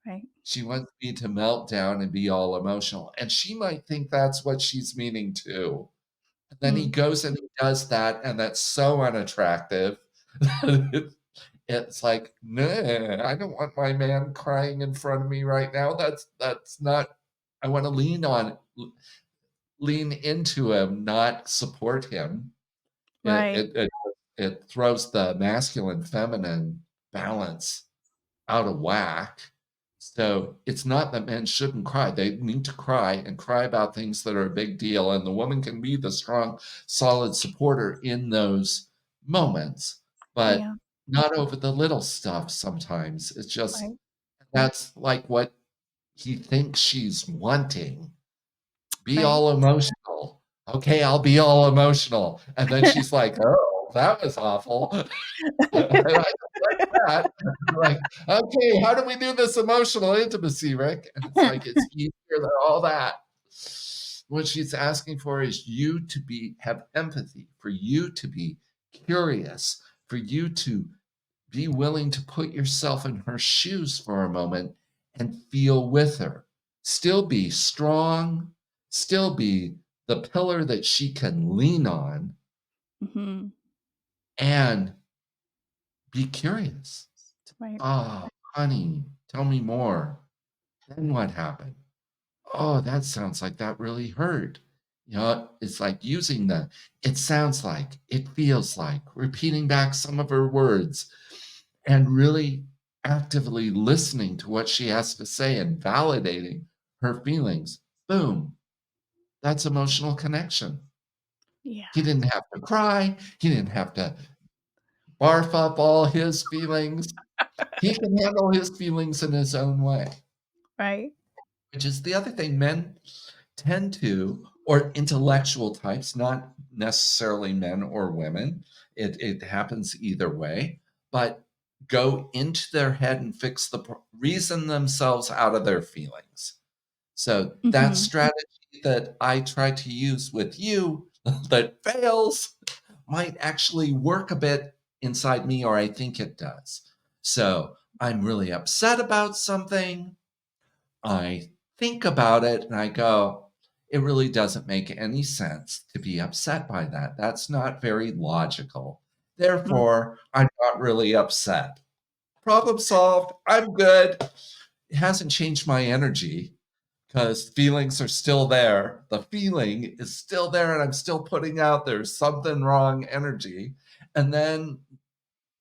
Right. She wants me to melt down and be all emotional, and she might think that's what she's meaning too. And then he Mm, goes and he does that, and that's so unattractive. It's like, "Nah, I don't want my man crying in front of me right now. That's not I wanna lean into him, not support him." It right. it it it throws the masculine feminine balance out of whack. So it's not that men shouldn't cry. They need to cry and cry about things that are a big deal. And the woman can be the strong, solid supporter in those moments, but Yeah. not over the little stuff sometimes. It's just Right. that's like what he thinks she's wanting. Be Right. all emotional. Okay, I'll be all emotional. And then she's like, oh, that was awful. And I don't like that. Like, "Okay, how do we do this emotional intimacy, Rick?" And it's like, it's easier than all that. What she's asking for is you to have empathy, for you to be curious, for you to be willing to put yourself in her shoes for a moment and feel with her. Still be strong, still be the pillar that she can lean on, Mhm. and be curious. Right. "Oh, honey, tell me more. Then what happened? Oh, that sounds like that really hurt." It's like using the "it sounds like," "it feels like," repeating back some of her words, and really actively listening to what she has to say and validating her feelings. Boom, that's emotional connection. Yeah. He didn't have to cry. He didn't have to barf up all his feelings. He can handle his feelings in his own way, Right. which is the other thing men tend to, or intellectual types, not necessarily men or women. It happens either way, but go into their head and fix reason themselves out of their feelings. So that Mhm. strategy that I try to use with you that fails might actually work a bit inside me, or I think it does. So I'm really upset about something. I think about it and I go, it really doesn't make any sense to be upset by that. That's not very logical. Mm. Therefore, I'm not really upset. Problem solved. I'm good. It hasn't changed my energy because feelings are still there. The feeling is still there, and I'm still putting out there's something wrong energy. And then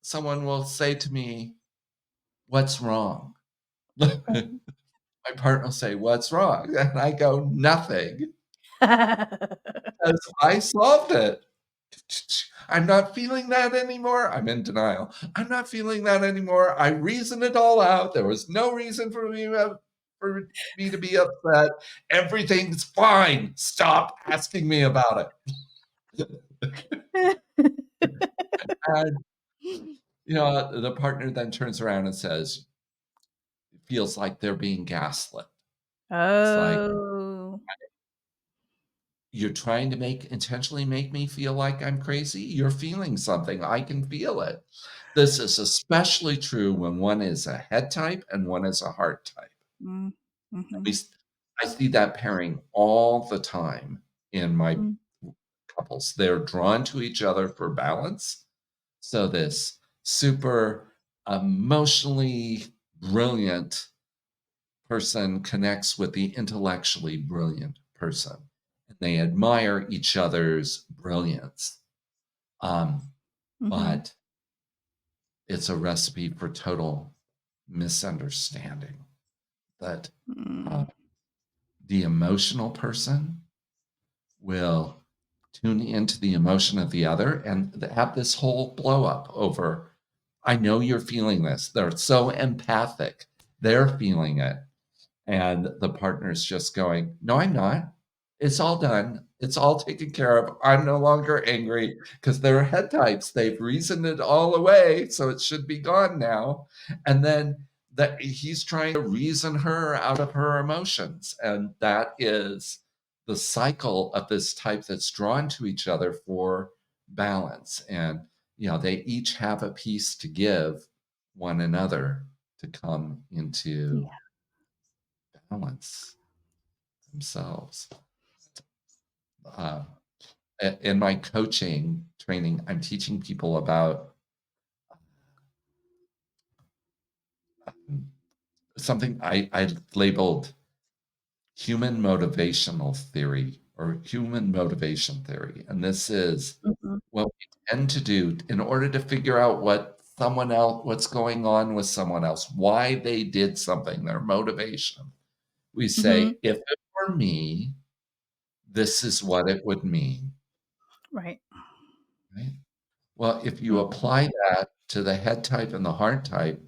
someone will say to me, "What's wrong?" Right. My partner will say, "What's wrong?" And I go, "Nothing, because I solved it. I'm not feeling that anymore." I'm in denial. "I'm not feeling that anymore. I reasoned it all out. There was no reason for me to be upset. Everything's fine. Stop asking me about it." And, the partner then turns around and says, feels like they're being gaslit. It's like, Oh. "You're trying to intentionally make me feel like I'm crazy? You're feeling something. I can feel it." This is especially true when one is a head type and one is a heart type. Mm. Mhm. We s I see that pairing all the time in my Mm. couples. They're drawn to each other for balance. So this super emotionally brilliant person connects with the intellectually brilliant person, and they admire each other's brilliance. Um, Mhm. but it's a recipe for total misunderstanding that uh, Mm. the emotional person will tune into the emotion of the other and have this whole blow up over, "I know you're feeling this." They're so empathic. They're feeling it. And the partner's just going, "No, I'm not. It's all done. It's all taken care of. I'm no longer angry," because they're head types. They've reasoned it all away, so it should be gone now. And then that he's trying to reason her out of her emotions. And that is the cycle of this type that's drawn to each other for balance. And they each have a piece to give one another to come into Yeah. balance themselves. Uh, in my coaching training, I'm teaching people about um, something I labeled human motivational theory or human motivation theory. And this is Mhm. what we tend to do in order to figure out what's going on with someone else, why they did something, their motivation. We Mhm. say, if it were me, this is what it would mean. Right. Right? Well, if you Mhm. apply that to the head type and the heart type,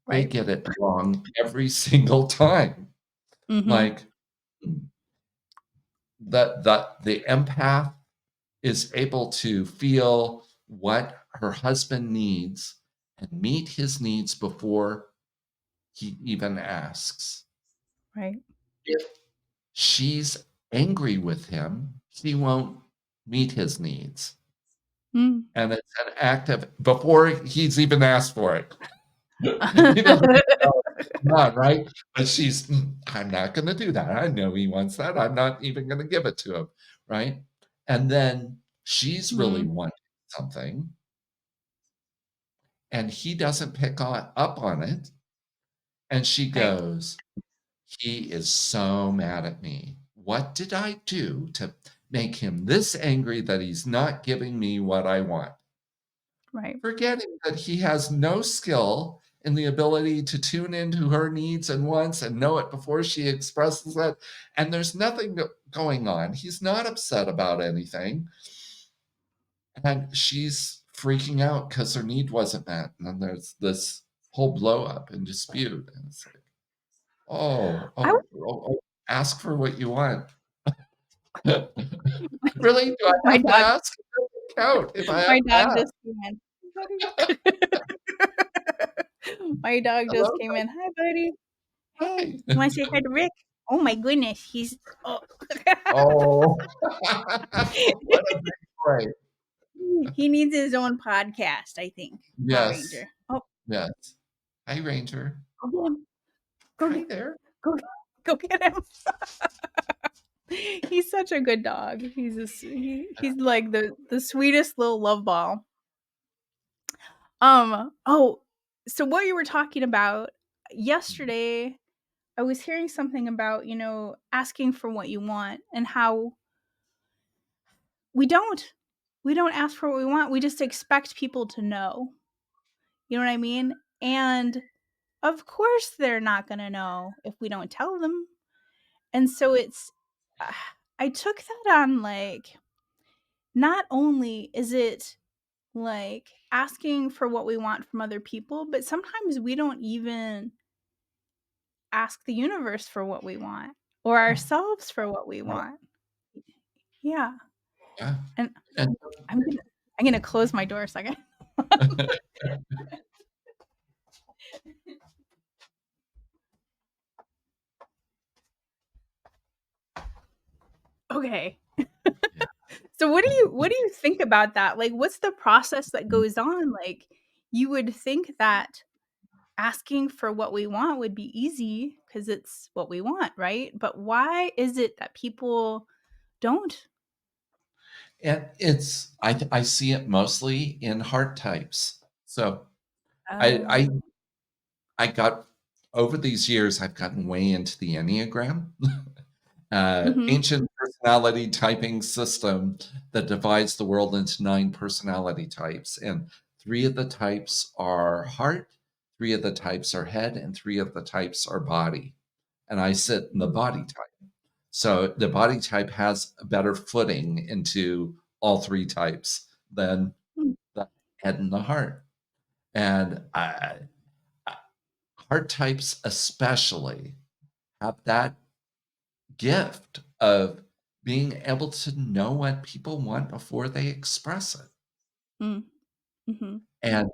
they Right. get it wrong every single time. Mhm. Like, the empath is able to feel what her husband needs and meet his needs before he even asks. Right. If she's angry with him, she won't meet his needs, Mm. and it's an act of before he's even asked for it. He doesn't know it's not, right? But she's, I'm not gonna do that. I know he wants that. I'm not even gonna give it to him, right? And then she's really Mm. wanting something, and he doesn't pick up on it, and she Right, goes, "He is so mad at me. What did I do to make him this angry that he's not giving me what I want?" right. Forgetting that he has no skill in the ability to tune into her needs and wants and know it before she expresses it, and there's nothing going on. He's not upset about anything, and she's freaking out because her need wasn't met, and then there's this whole blow up and dispute, and it's like, "Oh, I oh, oh, oh, ask for what you want." Really? Do I my have to dog ask? It doesn't count if I have my to dog ask. just came in. My dog just Hello? came in. "Hi, buddy. Hey, Hi. you wanna say hi to Rick?" Oh my goodness, he's oh. Oh, what a big boy. He needs his own podcast, I think, poor Yes, Ranger. Oh, yes. Hi, Ranger. go get him. Go Hi get there. go go get him. He's such a good dog. He's like the sweetest little love ball. Oh, so what you were talking about yesterday, I was hearing something about, asking for what you want and how we don't. We don't ask for what we want. We just expect people to know. You know what I mean? And of course they're not going to know if we don't tell them. And so uh, I took that on like not only is it like asking for what we want from other people, but sometimes we don't even ask the universe for what we want or Oh, ourselves for what we right. want. Yeah. Yeah, And and I'm gonna close my door a second. Okay. yeah. So what do you think about that? Like what's the process that goes on? Like you would think that asking for what we want would be easy because it's what we want, right? But why is it that people don't? And I see it mostly in heart types. So, I Oh. I I got over these years, I've gotten way into the Enneagram. Mhm. Ancient personality typing system that divides the world into 9 personality types, and 3 of the types are heart, 3 of the types are head, and 3 of the types are body, and I sit in the Mm, body type. So, the body type has a better footing into all 3 types than mm, the head and the heart, and I heart types especially have that gift of being able to know what people want before they express it. mm, mhm. And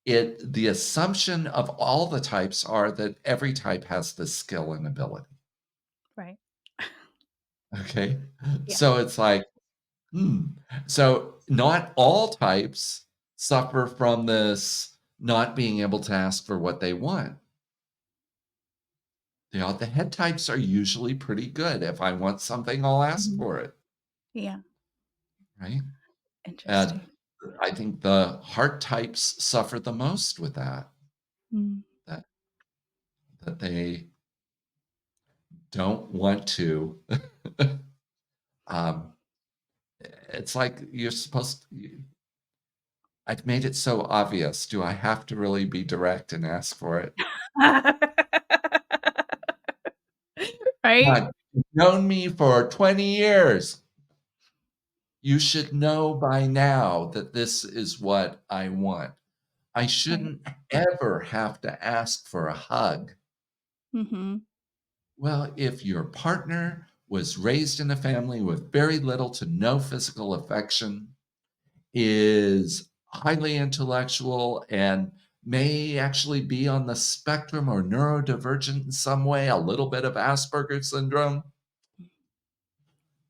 the assumption of all the types are that every type has this skill and ability. Right. Okay. Yeah. So it's like, hmm. So not all types suffer from this not being able to ask for what they want. The head types are usually pretty good. If I want something, I'll ask Mhm. for it. Yeah. Right. And Interesting. I think the heart types suffer the most with that, Mm. that that they don't want to. um, it's like you're supposed to, I've made it so obvious. Do I have to really be direct and ask for it? Right? God, you've known me for 20 years. You should know by now that this is what I want. I Right. shouldn't ever have to ask for a hug. Mhm. Well, if your partner was raised in a family with very little to no physical affection, is highly intellectual, and may actually be on the spectrum or neurodivergent in some way, a little bit of Asperger's syndrome,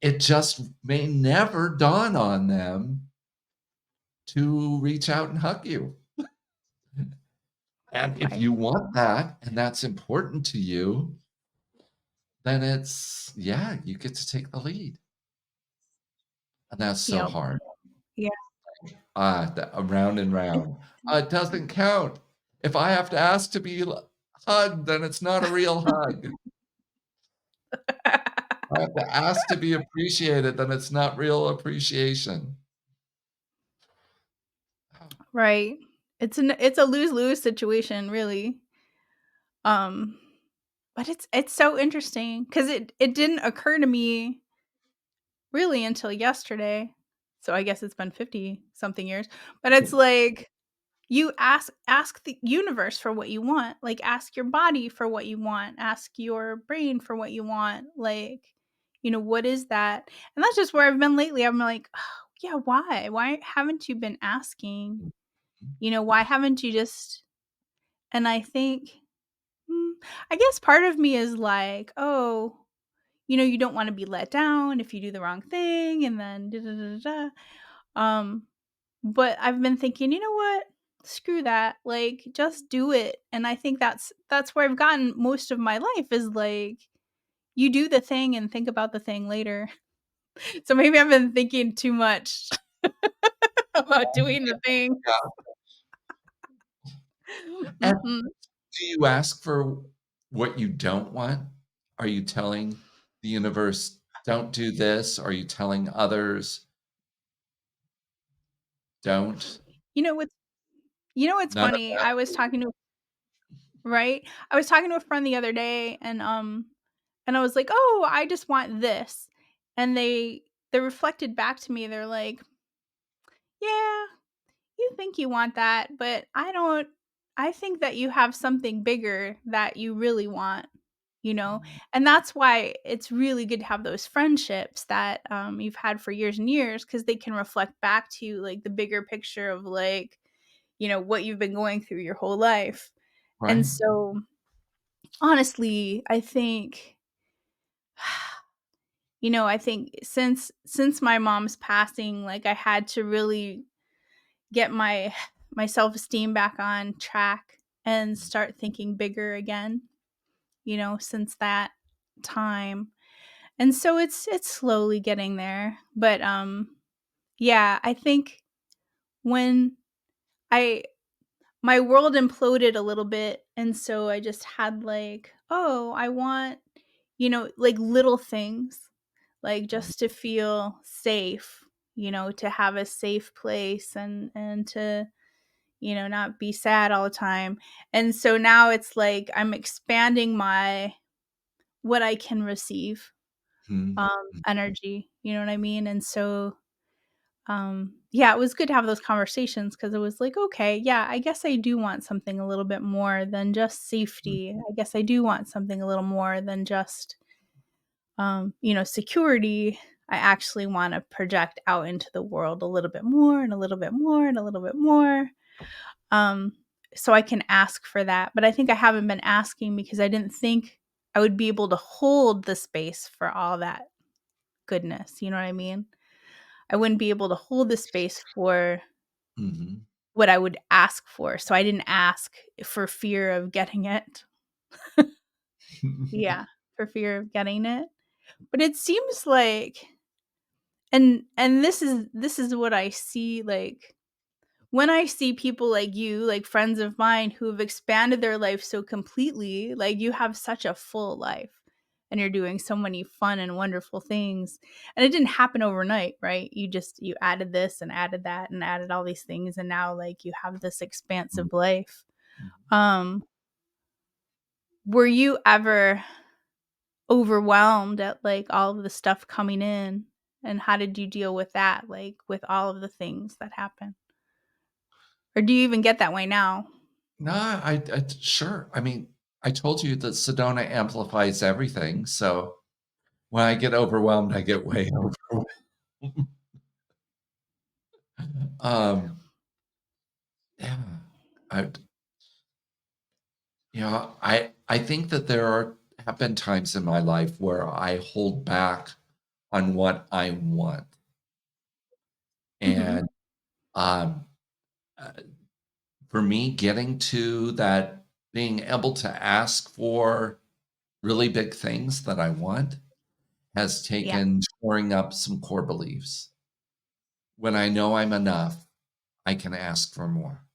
it just may never dawn on them to reach out and hug you. And if Right. you want that and that's important to you, then yeah, you get to take the lead. And that's so Yep. hard. Yeah. Around and round. It doesn't count. If I have to ask to be hugged, then it's not a real hug. I have to ask to be appreciated, then it's not real appreciation. Right. It's a lose-lose situation, really. Um, but it's so interesting because it didn't occur to me really until yesterday. So I guess it's been 50 something years. But it's like you ask the universe for what you want. Like ask your body for what you want. Ask your brain for what you want. Like, what is that? And that's just where I've been lately. I'm like, oh, yeah, why? Why haven't you been asking? Why haven't you just and I think I guess part of me is like, "Oh, you don't wanna be let down if you do the wrong thing, and then da da da da da." But I've been thinking, "You know what? Screw that, like, just do it." And I think that's where I've gotten most of my life is, like, you do the thing and think about the thing later. So maybe I've been thinking too much about doing the thing. Yeah, and Mhm. do you ask for what you don't want? Are you telling the universe, "Don't do this"? Are you telling others, "Don't"? You know what's what's None of funny? that? I was talking to Right? I was talking to a friend the other day and I was like, "Oh, I just want this." And they reflected back to me. They're like, "Yeah, you think you want that, but I think that you have something bigger that you really want." You know? And that's why it's really good to have those friendships that you've had for years and years because they can reflect back to you like the bigger picture of like, what you've been going through your whole life. And Right? so honestly, I think I think since my mom's passing, like I had to really get my self-esteem back on track and start thinking bigger again, since that time. And so it's slowly getting there. But yeah, I think when I my world imploded a little bit and so I just had like, oh, I want, like little things like just to feel safe, to have a safe place and to, not be sad all the time. And so now it's like I'm expanding my what I can receive Mhm. energy, you know what I mean? And so yeah, it was good to have those conversations because it was like, okay, yeah, I guess I do want something a little bit more than just Mhm. safety. I guess I do want something a little more than just security. I actually want to project out into the world a little bit more and a little bit more and a little bit more. Um, so I can ask for that. But I think I haven't been asking because I didn't think I would be able to hold the space for all that goodness. You know what I mean? I wouldn't be able to hold the space for Mhm. what I would ask for. So I didn't ask for fear of getting it. Yeah, for fear of getting it. But it seems like and this is what I see, like, when I see people like you, like friends of mine who have expanded their life so completely, like, you have such a full life, and you're doing so many fun and wonderful things, and it didn't happen overnight, right? You added this and added that and added all these things, and now, like, you have this expansive life. Um, were you ever overwhelmed at, like, all of the stuff coming in, and how did you deal with that, like, with all of the things that happen? Or do you even get that way now? No, I sure. I mean, I told you that Sedona amplifies everything, so when I get overwhelmed, I get way overwhelmed. Um, yeah, I I think that there have been times in my life where I hold back on what I want, Mhm. and, um, uh, for me, getting to that being able to ask for really big things that I want has Yeah. taken shoring up some core beliefs. When I know I'm enough, I can ask for more.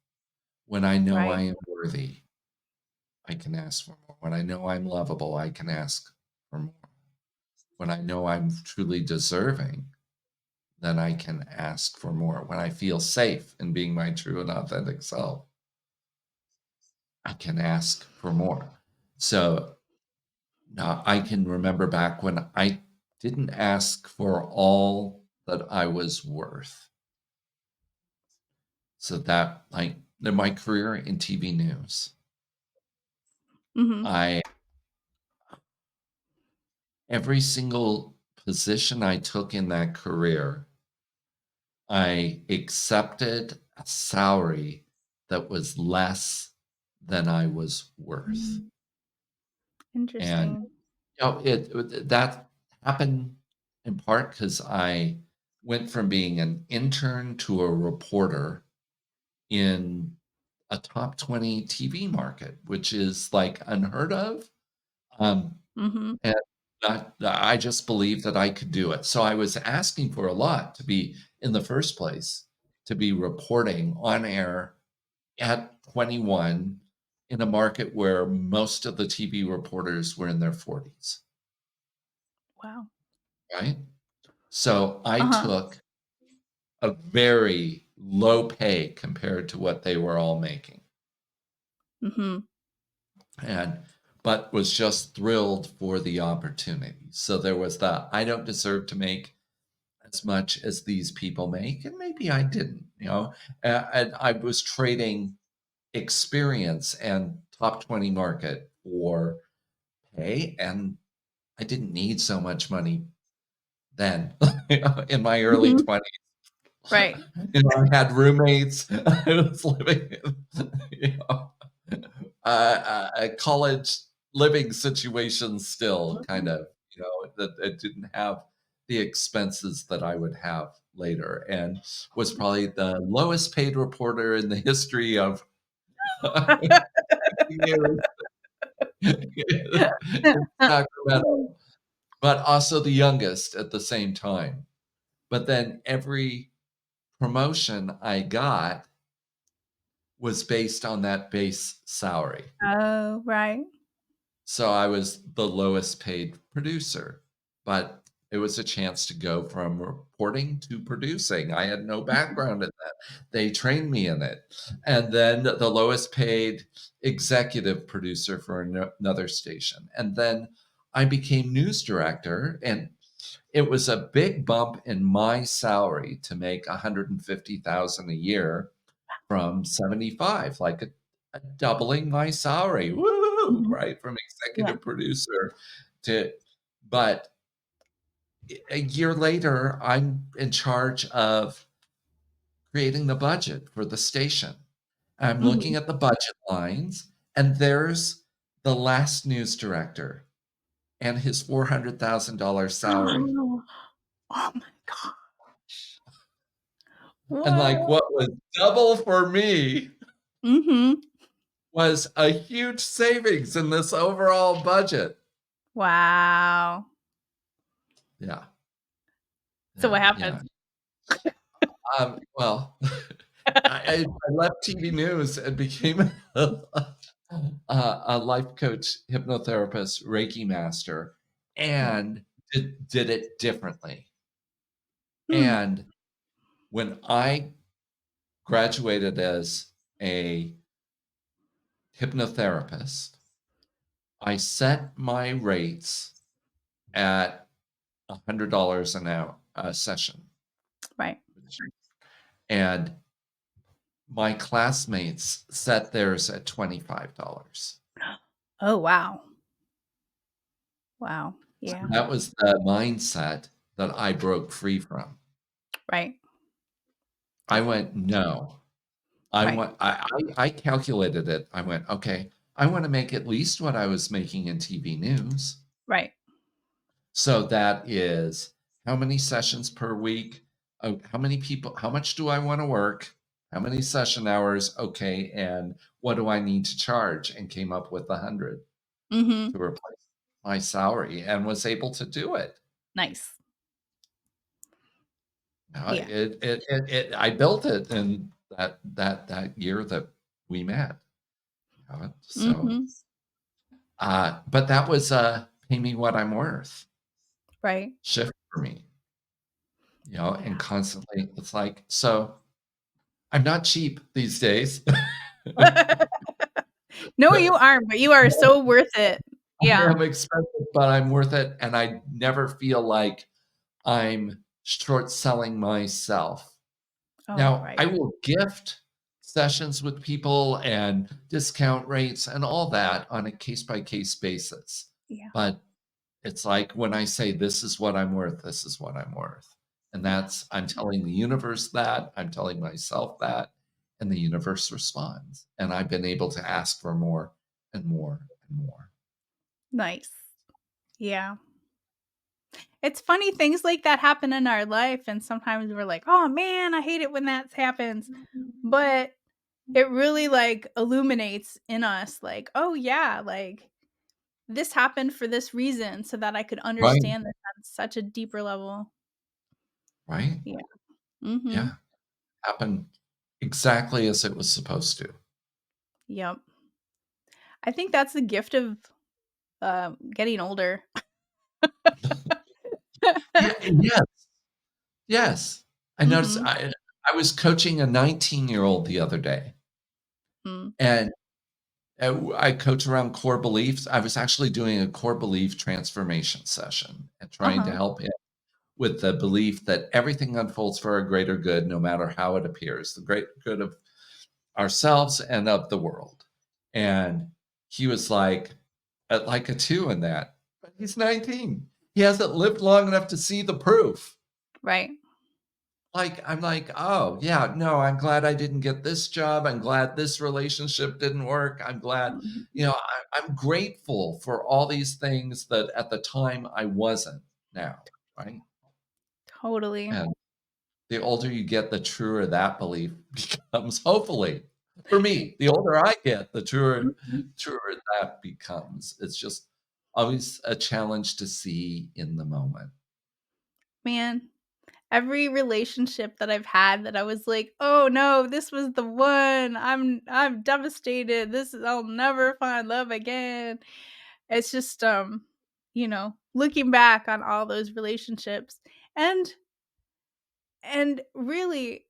When I know I Right. am worthy, I can ask for more. When I know I'm lovable, I can ask for more. When I know I'm truly deserving, then I can ask for more. When I feel safe in being my true and authentic self, I can ask for more. So now I can remember back when I didn't ask for all that I was worth. So that, like, in my career in TV news, Mhm. I every single position I took in that career, I accepted a salary that was less than I was worth. Mm. And, Interesting. that happened in part because I went from being an intern to a reporter in a top 20 TV market, which is, like, unheard of, Mhm. and I just believed that I could do it. So I was asking for a lot to be in the first place, to be reporting on air at 21 in a market where most of the TV reporters were in their 40s, Wow. right? So I Uh-huh. took a very low pay compared to what they were all making, Mhm. and but was just thrilled for the opportunity. So there was that I don't deserve to make as much as these people make, and maybe I didn't, and I was trading experience and top 20 market for pay, and I didn't need so much money then, in my early Mhm. 20s. Right. I had roommates. I was living in, a college living situation still, kind Mhm. of, that it didn't have the expenses that I would have later, and was probably the lowest paid reporter in the history of years in Sacramento, but also the youngest at the same time. But then every promotion I got was based on that base salary. Oh, right. So I was the lowest paid producer, but it was a chance to go from reporting to producing. I had no background in that. They trained me in it. And then the lowest paid executive producer for another station. And then I became news director, and it was a big bump in my salary to make 150,000 a year from 75, like a doubling my salary. Woo! Mhm. Right? From Yeah. executive producer to but a year later, I'm in charge of creating the budget for the station. I'm looking Mhm. at the budget lines, and there's the last news director and his $400,000 salary. Oh my gosh. And, like, What? what was double for me Mhm. was a huge savings in this overall budget. Wow. Yeah, So what yeah. happened? Well, I left TV news and became a life coach, hypnotherapist, Reiki Master, Yeah. and did it differently. Hmm. And when I graduated as a hypnotherapist, I set my rates at $100 an hour a session, Right. and my classmates set theirs at $25. Oh, wow. Wow. Yeah. That was the mindset that I broke free from. Right. I went, "No." Right. I calculated it. I went, "Okay, I wanna make at least what I was making in TV news." Right. So that is how many sessions per week? How many people how much do I wanna work? How many session hours? Okay, and what do I need to charge? And came up with 100 Mhm. to replace my salary and was able to do it. Nice. No, Yeah. I built it in that year that we met. So, Mhm. but that was a pay me what I'm worth Right. shift for me, Yeah. and constantly it's like, so I'm not cheap these days. No, you aren't, but you are so worth it. I Yeah. am expensive, but I'm worth it, and I never feel like I'm short selling myself. Oh, Now, right. I will gift sessions with people and discount rates and all that on a case by case basis. Yeah. But it's like when I say, this is what I'm worth, this is what I'm worth. And Yeah. I'm telling the universe that, I'm telling myself that, and the universe responds. And I've been able to ask for more and more and more. Nice. Yeah. It's funny things like that happen in our life, and sometimes we're like, "Oh, man, I hate it when that happens." But it really, like, illuminates in us, like, "Oh, yeah, like, this happened for this reason so that I could Right, understand this on such a deeper level." right. Yeah. Mhm. Yeah. Happened exactly as it was supposed to. Yep. I think that's the gift of, getting older. Yeah, yes, yes. I noticed Mhm. I was coaching a 19-year-old the other day, Mm. and, I coach around core beliefs. I was actually doing a core belief transformation session and trying to Uh-huh. help him with the belief that everything unfolds for our greater good no matter how it appears, the great good of ourselves and of the world. And he was like, at like a 2 in that, but he's 19. He hasn't lived long enough to see the proof. Right. I'm like, "Oh, yeah, no, I'm glad I didn't get this job. I'm glad this relationship didn't work. I'm glad." Mhm. I'm grateful for all these things that at the time I wasn't now, right? Totally. And the older you get, the truer that belief becomes, hopefully. For me, the older I get, the Mhm. truer that becomes. It's just always a challenge to see in the moment. Man, every relationship that I've had that I was like, "Oh, no, this was the one. I'm devastated. I'll never find love again." It's just, looking back on all those relationships and really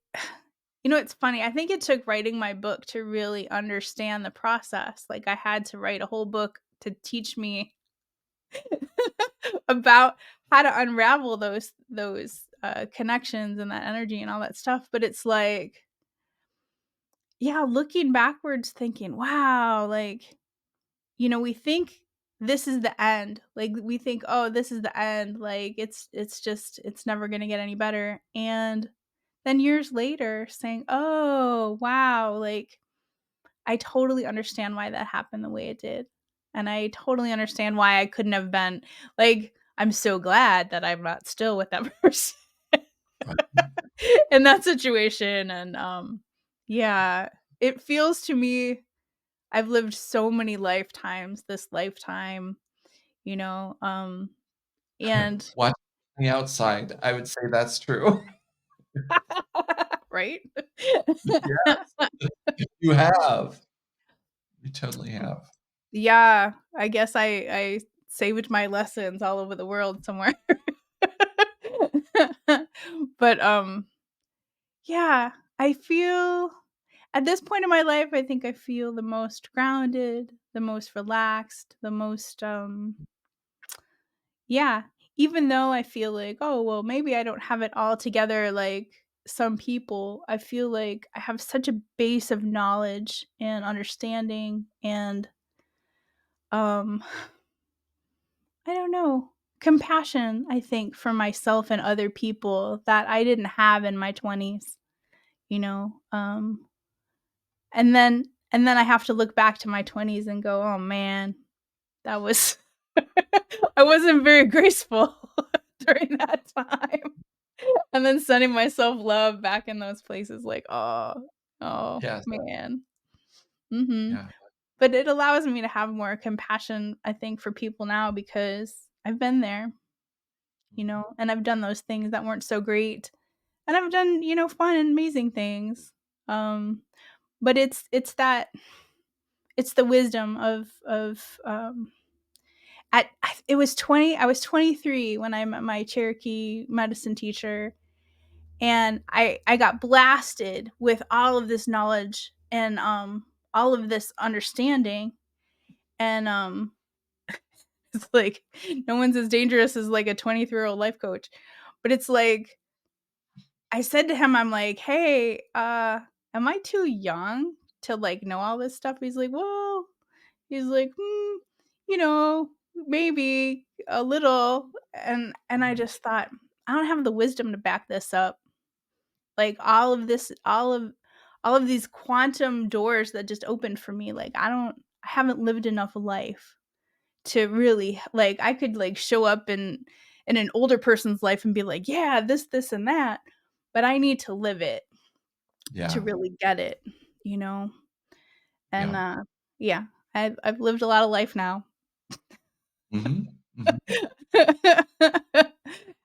it's funny, I think it took writing my book to really understand the process, like, I had to write a whole book to teach me about how to unravel those connections and that energy and all that stuff, but it's like, yeah, looking backwards thinking, "Wow," like, we think this is the end, like, we think, "Oh, this is the end," like, it's never gonna get any better, and then years later saying, "Oh, wow," like, I totally understand why that happened the way it did, and I totally understand why I couldn't have been like, I'm so glad that I'm not still with that person Right, in that situation, and, yeah, it feels to me I've lived so many lifetimes this lifetime, you know, and watching the outside, I would say that's true. right? Yes, you have. You totally have. Yeah, I guess I saved my lessons all over the world somewhere. But, yeah, I feel at this point in my life, I think I feel the most grounded, the most relaxed, the most, yeah, even though I feel like, "Oh, well, maybe I don't have it all together like some people," I feel like I have such a base of knowledge and understanding and, um I don't know. Compassion, I think, for myself and other people that I didn't have in my 20s, you know? And then I have to look back to my 20s and go, "Oh, man, that was I wasn't very graceful during that time." And then sending myself love back in those places like, oh, Yes, man." Mhm. yeah. But it allows me to have more compassion, I think, for people now because I've been there. Mhm. And I've done those things that weren't so great, and I've done, fun and amazing things. Um, but it's the wisdom it was 20 I was 23 when I met my Cherokee medicine teacher, and I got blasted with all of this knowledge and all of this understanding, and it's like no one's as dangerous as like a 23-year-old life coach. But it's like I said to him, I'm like, "Hey, am I too young to like know all this stuff?" He's like, "Well," he's like, you know, maybe a little." And I just thought, I don't have the wisdom to back this up. Like all of these quantum doors that just opened for me, like I haven't lived enough life to really like I could like show up in an older person's life and be like, "Yeah, this and that." But I need to live it to Yeah. really get it, you know? And Yeah. yeah, I've lived a lot of life now. Mhm. Mhm.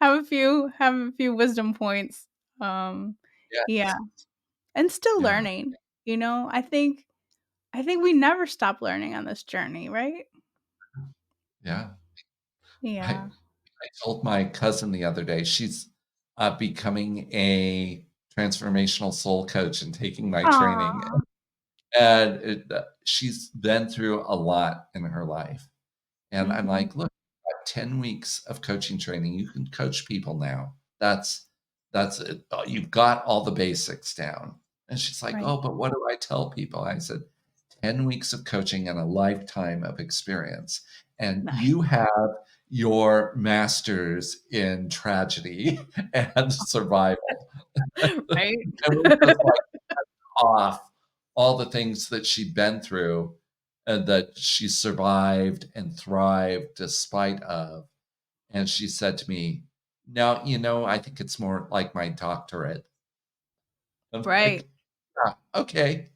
Have a few wisdom points. Um, yeah, Yes. and still Yeah. learning, you know? I think we never stop learning on this journey, right? Yeah. I Yeah. I told my cousin the other day, she's, becoming a transformational soul coach and taking my training, Aw. and she's been through a lot in her life, and I'm Mhm. like, "Look, you got 10 weeks of coaching training, you can coach people now. That's it, you've got all the basics down." And she's like, Right. "Oh, but what do I tell people?" I said, "10 weeks of coaching and a lifetime of experience, and Nice. you have your master's in tragedy and survival." Right? And we just, like, off all the things that she'd been through and that she survived and thrived despite of, and she said to me, "Now, I think it's more like my doctorate." I'm Right. like, "Yeah, okay."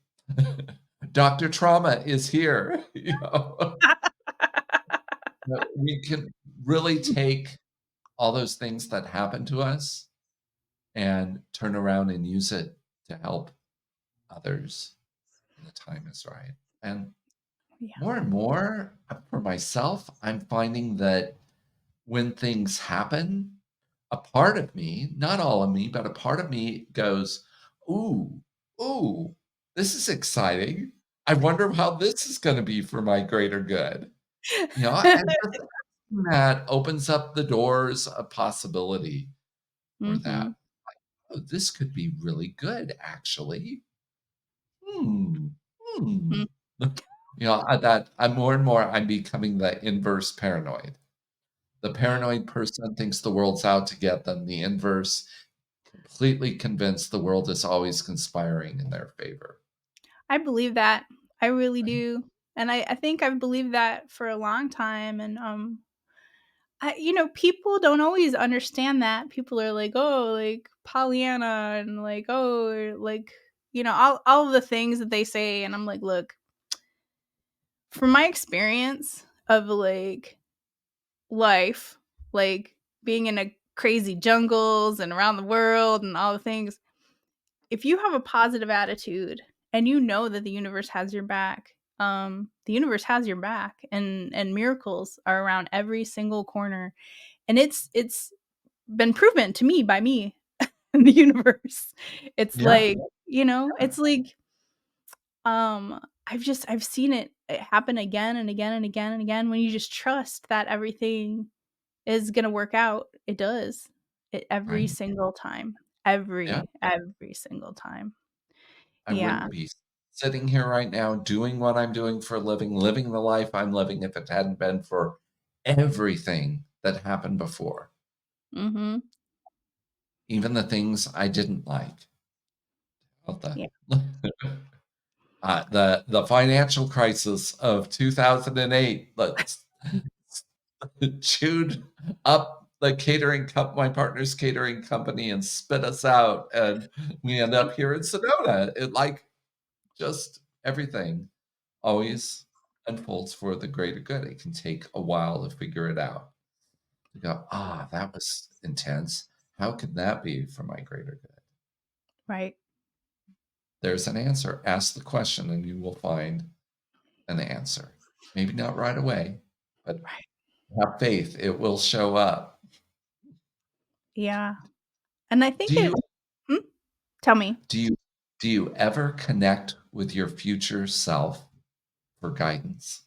Doctor Trauma is here, that we can really take all those things that happen to us and turn around and use it to help others when the time is right. And Yeah. more and more, for myself, I'm finding that when things happen, a part of me, not all of me, but a part of me goes, "Ooh, ooh, this is exciting. I wonder how this is gonna be for my greater good." And just that opens up the doors of possibility for Mhm. that. "Oh, this could be really good, actually. Hmm, hmm." Mm. That I'm more and more, I'm becoming the inverse paranoid. The paranoid person thinks the world's out to get them. The inverse, completely convinced the world is always conspiring in their favor. I believe that. I really Right? do. And I think I've believed that for a long time, and you know, people don't always understand that. People are like, "Oh, like Pollyanna," and like, "Oh, like," you know, all of the things that they say, and I'm like, "Look, from my experience of like life, like being in a crazy jungles and around the world and all the things, if you have a positive attitude and you know that the universe has your back, the universe has your back, and miracles are around every single corner, and it's been proven to me by me in the universe. It's Yeah, like, you know, it's like, I've seen it happen again and again and again and again. When you just trust that everything is gonna work out, it does. It every right. single time. Yeah. Every single time. I Yeah. wouldn't be sitting here right now doing what I'm doing for a living, living the life I'm living if it hadn't been for everything that happened before, Mhm. even the things I didn't like. About Yeah. the financial crisis of 2008 that chewed up my partner's catering company and spit us out, and we end up here in Sedona. It like just everything always unfolds for the greater good. It can take a while to figure it out. To go, that was intense. How could that be for my greater good? Right. there's an answer. Ask the question and you will find an answer. Maybe not right away, but Right. have faith, it will show up. Yeah. And I think Do you it hmm? Tell me. do you do you ever connect with your future self for guidance?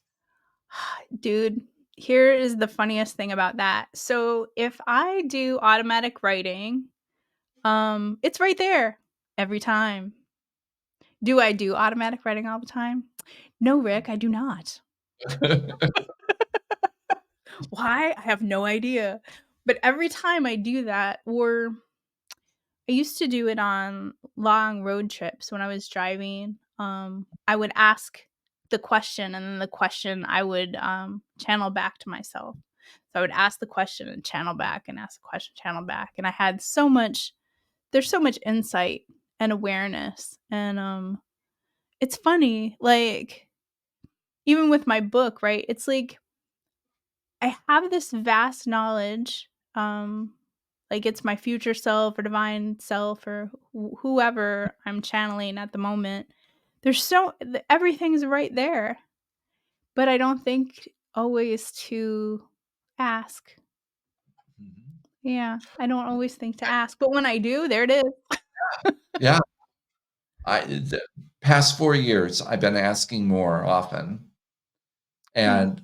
Dude, here is the funniest thing about that. So, if I do automatic writing, it's right there every time. Do I do automatic writing all the time? No, Rick, I do not. Why? I have no idea. But every time I do that, or I used to do it on long road trips when I was driving. I would ask the question, and then the question I would channel back to myself. So I would ask the question and channel back, and ask the question, channel back, and I had so much. There's so much insight and awareness, and it's funny, like even with my book, right? It's like I have this vast knowledge, like it's my future self or divine self or whoever I'm channeling at the moment. Everything's right there, but I don't think always to ask. Mhm. Yeah, I don't always think to ask, but when I do, there it is. Yeah, the past 4 years, I've been asking more often, Yeah. and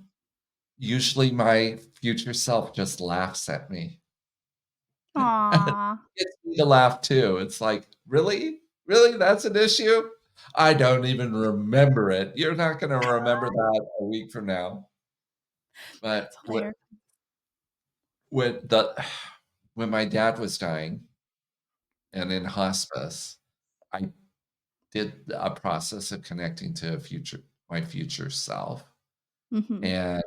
usually my future self just laughs at me. It Aw. gets me to laugh too. It's like, "Really? Really? That's an issue? I don't even remember it. You're not gonna remember that a week from now." That's But hilarious. when the when my dad was dying and in hospice, I did a process of connecting to a future my future self, Mhm. and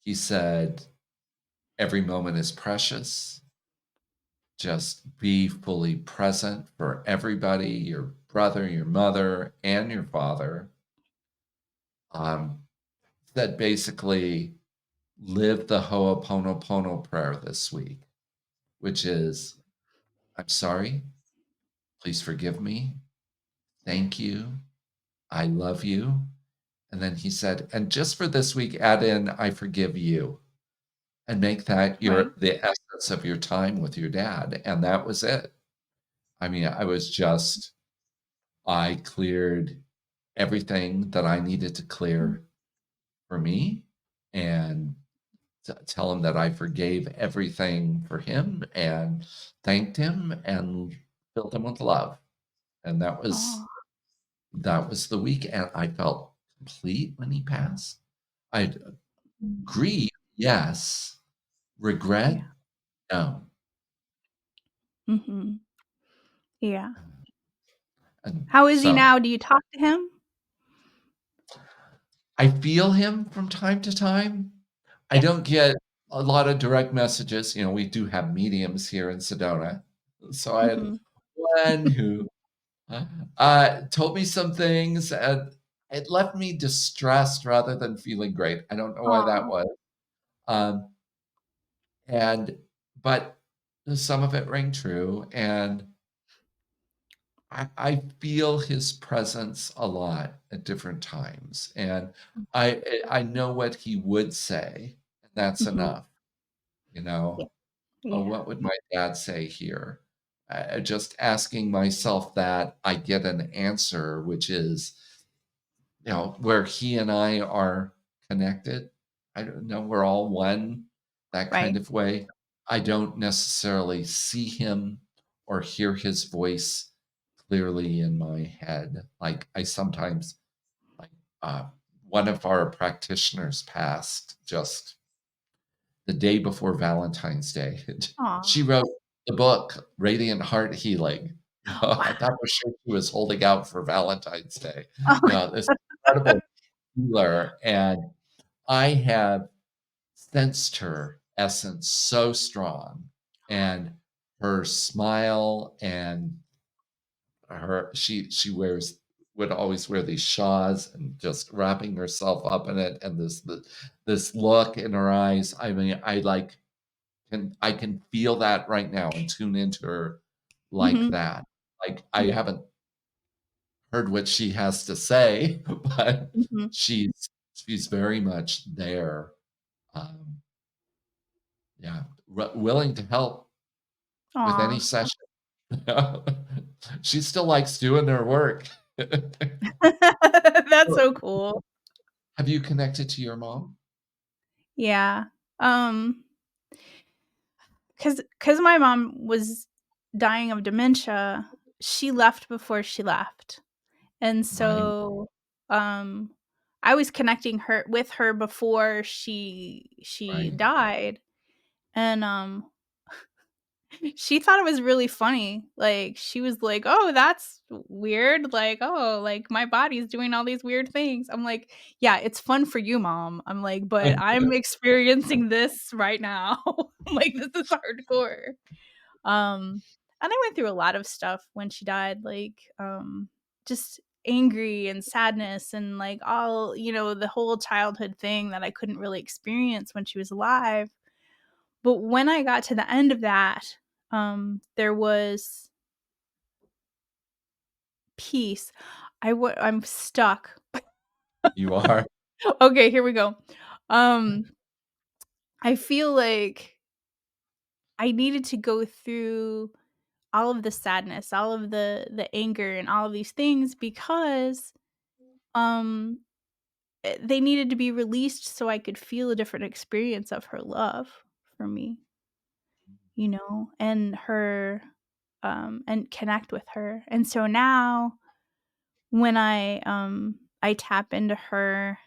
he said, "Every moment is precious. Just be fully present for everybody, your brother, your mother, and your father." Um, that basically live the Ho'oponopono prayer this week, which is, "I'm sorry, please forgive me, thank you, I love you." And then he said, "And just for this week, add in, I forgive you." And make that Right. the essence of your time with your dad, and that was it. I mean, I cleared everything that I needed to Mm. clear for me, and tell him that I forgave everything for him and thanked him and filled him with love, and Aw. that was the week, and I felt complete when he passed. I Mm. grieve, yes. Regret, Yeah. no. Mhm. Yeah. And How is he so now? Do you talk to him? I feel him from time to time. I Yeah. don't get a lot of direct messages. We do have mediums here in Sedona. So I had Mhm. one who told me some things, and it left me distressed rather than feeling great. I don't know why that Aw. was. Um, and but some of it rang true, and I feel his presence a lot at different times, and I know what he would say, and that's Mhm. enough, you Yeah. know? "Oh, Yeah. what would my dad say here?" Just asking myself that, I get an answer, which is, where he and I are connected. I don't know, we're all one, that kind Right. of way. I don't necessarily see him or hear his voice clearly in my head. Like, I sometimes like, uh, one of our practitioners passed just the day before Valentine's Day. Aw. She wrote the book, Radiant Heart Healing. Wow. I thought for sure she was holding out for Valentine's Day. Oh my This incredible healer, and I have sensed her essence so strong, and her smile and she would always wear these shawls and just wrapping herself up in it, and this look in her eyes. I mean, I can feel that right now and tune into her like Mhm. that. Like, I Yeah. haven't heard what she has to say, but Mhm. she's very much there. Um, yeah, willing to help with any Aw. session. She still likes doing her work. That's So, so cool. have you connected to your mom? Yeah. Um, 'cause my mom was dying of dementia, she left before she left. And Right, so, um, I was connecting her with her before she right. died, and, she thought it was really funny. Like, she was like, "Oh, that's weird." Like, "Oh, like, my body's doing all these weird things." I'm like, "Yeah, it's fun for you, mom." I'm like, "But I'm experiencing this right now." I'm like, "This is hardcore." And I went through a lot of stuff when she died, like, just angry and sadness and, like, all the whole childhood thing that I couldn't really experience when she was alive. But when I got to the end of that, there was peace. I'm stuck. You are. Okay, here we go. Um, I feel like I needed to go through all of the sadness, all of the anger, and all of these things because, um, they needed to be released so I could feel a different experience of her love for me, and her, and connect with her. And so now when I tap into her,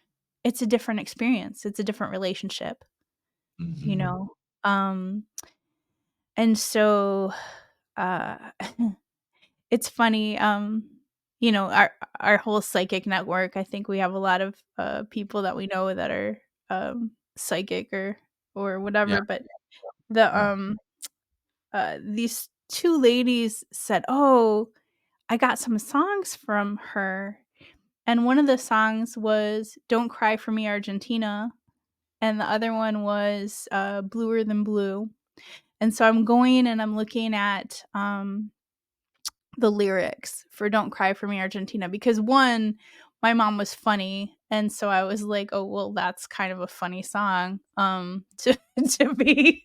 it's a different experience, it's a different relationship, you Mhm. know? Um, and so, uh, it's funny, our whole psychic network, I think we have a lot of, people that we know that are, psychic or Yeah, whatever, but the, yeah. these 2 ladies said, "Oh, I got some songs from her." And one of the songs was "Don't Cry for Me, Argentina," and the other one was, "Bluer Than Blue." And so I'm going and I'm looking at, the lyrics for "Don't Cry for Me, Argentina," because 1, my mom was funny, and so I was like, "Oh, well, that's kind of a funny song, to to be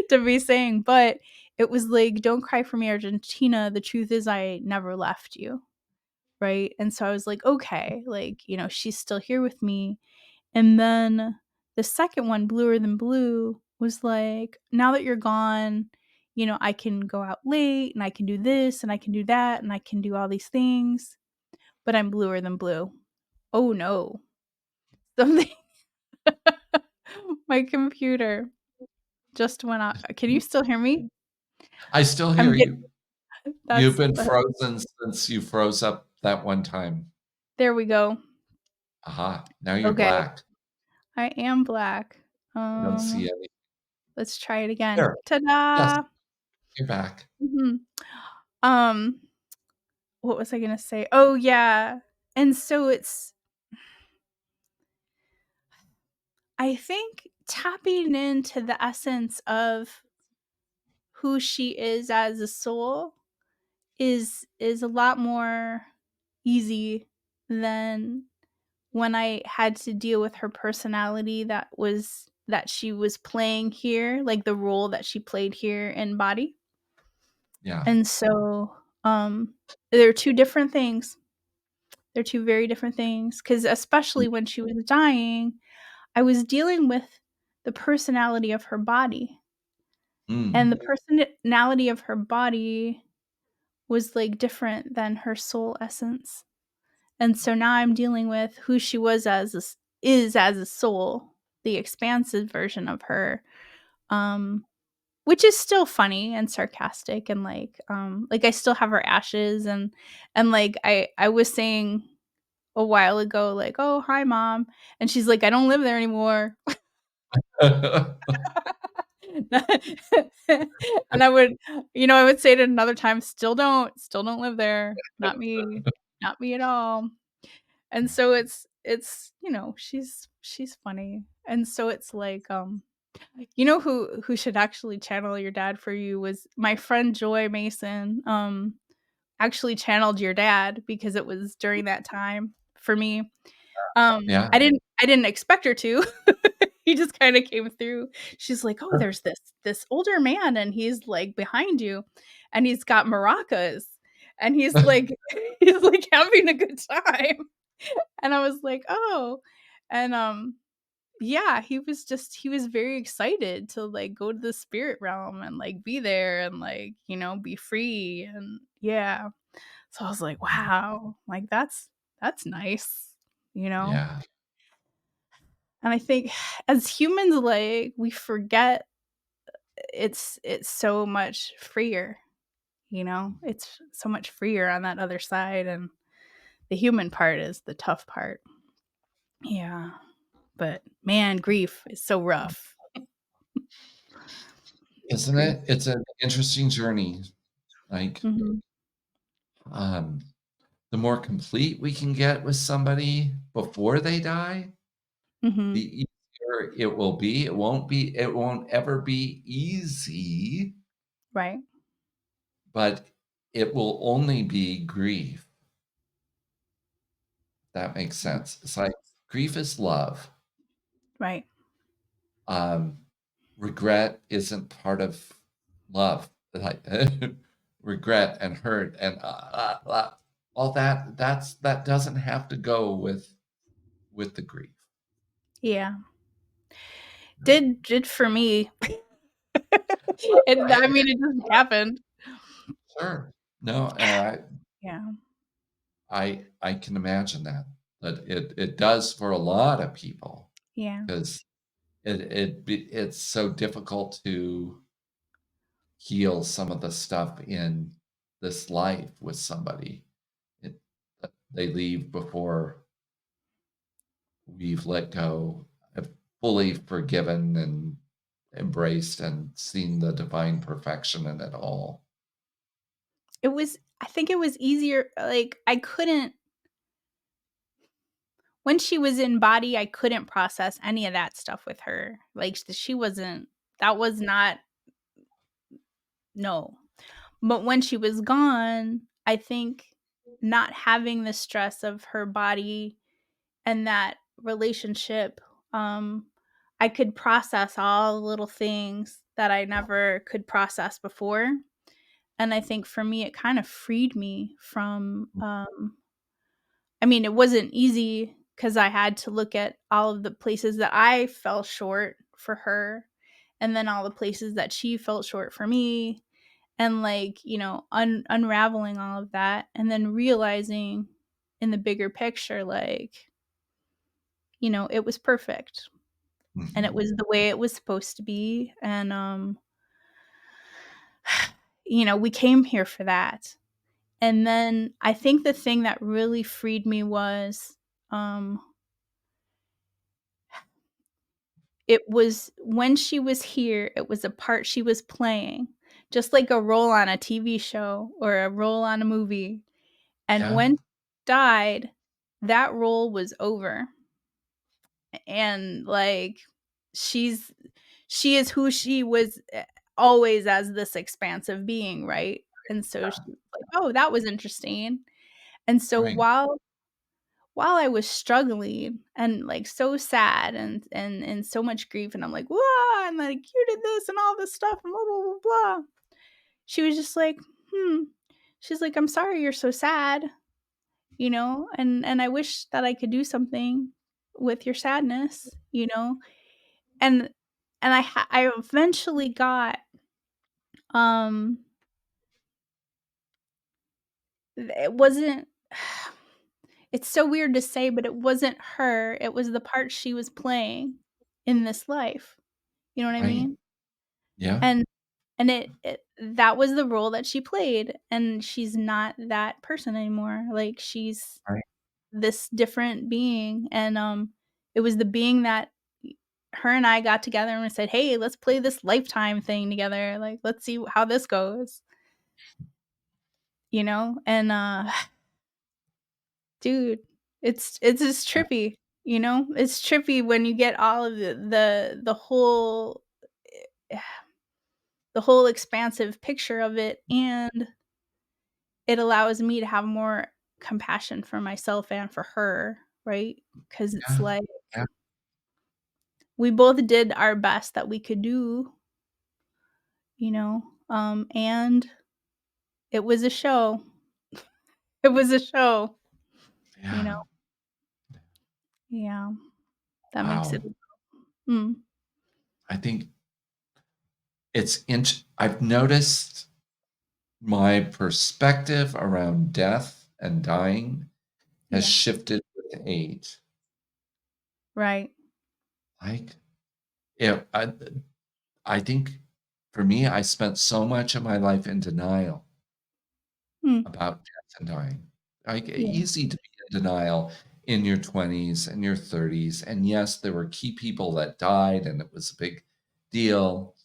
to be saying," but it was like, "Don't cry for me, Argentina, the truth is I never left you." Right? And so I was like, "Okay, like, she's still here with me." And then the second one, "Bluer Than Blue," was like, "Now that you're gone, I can go out late, and I can do this, and I can do that, and I can do all these things, but I'm bluer than blue." Oh, no. Something my computer just went out. Can you still hear me? I still hear I'm get you. You've that's been the frozen since you froze up that one time. There we go. Aha, now you're Okay, black. I am black. I don't see Um, any. let's try it again. There. Yes, Ta-da! you're back. Mhm. Um, what was I gonna say? Oh, yeah. And so I think tapping into the essence of who she is as a soul is a lot more easy than when I had to deal with her personality that she was playing here, like the role that she played here in body. Yeah. And so, they're 2 different things. They're 2 very different things. Because especially when she was dying, I was dealing with the personality of her body, and Mm, the personality of her body was, like, different than her soul essence. And so now I'm dealing with who she was as a soul, the expansive version of her, um, which is still funny and sarcastic and, like, I still have her ashes and, like, I was saying a while ago, like, "Oh, hi, mom," and she's like, "I don't live there anymore." And I would say it another time, "Still don't live there. Not me at all." And so she's funny. And so it's like, who should actually channel your dad for you was my friend Joy Mason. actually channeled your dad because it was during that time for me. Yeah. I didn't expect her to. He just kinda came through. She's like, "Oh, there's this older man, and he's, like, behind you, and he's got maracas, and he's, like he's, like, having a good time." And I was like, "Oh." And, yeah, he was very excited to, like, go to the spirit realm and, like, be there and, like, be free, and yeah. So I was like, Mhm. "Wow." Like, that's nice, you know? Yeah. And I think as humans, like, we forget it's so much freer, you know? It's so much freer on that other side, and the human part is the tough part. Yeah, but man, grief is so rough. Isn't Grief. it? It's an interesting journey. Like, Mhm, um, the more complete we can get with somebody before they die, the mhm, easier it will be. It won't ever be easy, right, but it will only be grief. That makes mhm, sense. It's like grief is love. right. Um, regret isn't part of love. Like regret and hurt and all that doesn't have to go with the grief. Yeah. Right. Did for me. And I mean, it just happened. Sure. No, Yeah, I can imagine that. But it does for a lot of people yeah. because it's so difficult to heal some of the stuff in this life with somebody. It they leave before we've let go, have fully forgiven and embraced and seen the divine perfection in it all. I think it was easier, like, I couldn't when she was in body, I couldn't process any of that stuff with her. Like, she wasn't that was not no. But when she was gone, I think not having the stress of her body and that relationship, um, I could process all the little things that I never could process before, and I think for me, it kind of freed me from, I mean, it wasn't easy because I had to look at all of the places that I fell short for her, and then all the places that she felt short for me, and, like, unraveling all of that, and then realizing in the bigger picture, like, it was perfect, and it Mhm. was the way it was supposed to be, and, we came here for that. And then I think the thing that really freed me was, um, it was when she was here, it was a part she was playing, just like a role on a TV show or a role on a movie, and Yeah, when she died, that role was over, and, like, she's she is who she was, always as this expansive being, right? And so she was like, "Oh, that was interesting." And so right. while I was struggling and, like, so sad and so much grief, and I'm like, "Whoa," and, like, "You did this and all this stuff and blah, blah, blah, blah." She was just like, "Hmm." She's like, "I'm sorry you're so sad, and I wish that I could do something with your sadness, you know?" And I eventually got, um it wasn't it's so weird to say, but it wasn't her, it was the part she was playing in this life. You know what I Right. mean? Yeah. And it that was the role that she played, and she's not that person anymore, like, she's Right. this different being, and, it was the being that her and I got together and we said, "Hey, let's play this Lifetime thing together, like, let's see how this goes," you know? And, dude, it's just Yeah. trippy, you know? It's trippy when you get all of the whole the whole expansive picture of it, and it allows me to have more compassion for myself and for her, right? Because it's Yeah, like yeah, we both did our best that we could do, you know, and it was a show. It was a show, you know? yeah. Yeah, that makes it Wow. mm, I think I've noticed my perspective around death and dying has yeah, shifted with age. right. Like, yeah, I think for me, I spent so much of my life in denial Mm, about death and dying. Like, yeah, easy to be in denial in your 20s and your 30s, and yes, there were key people that died, and it was a big deal.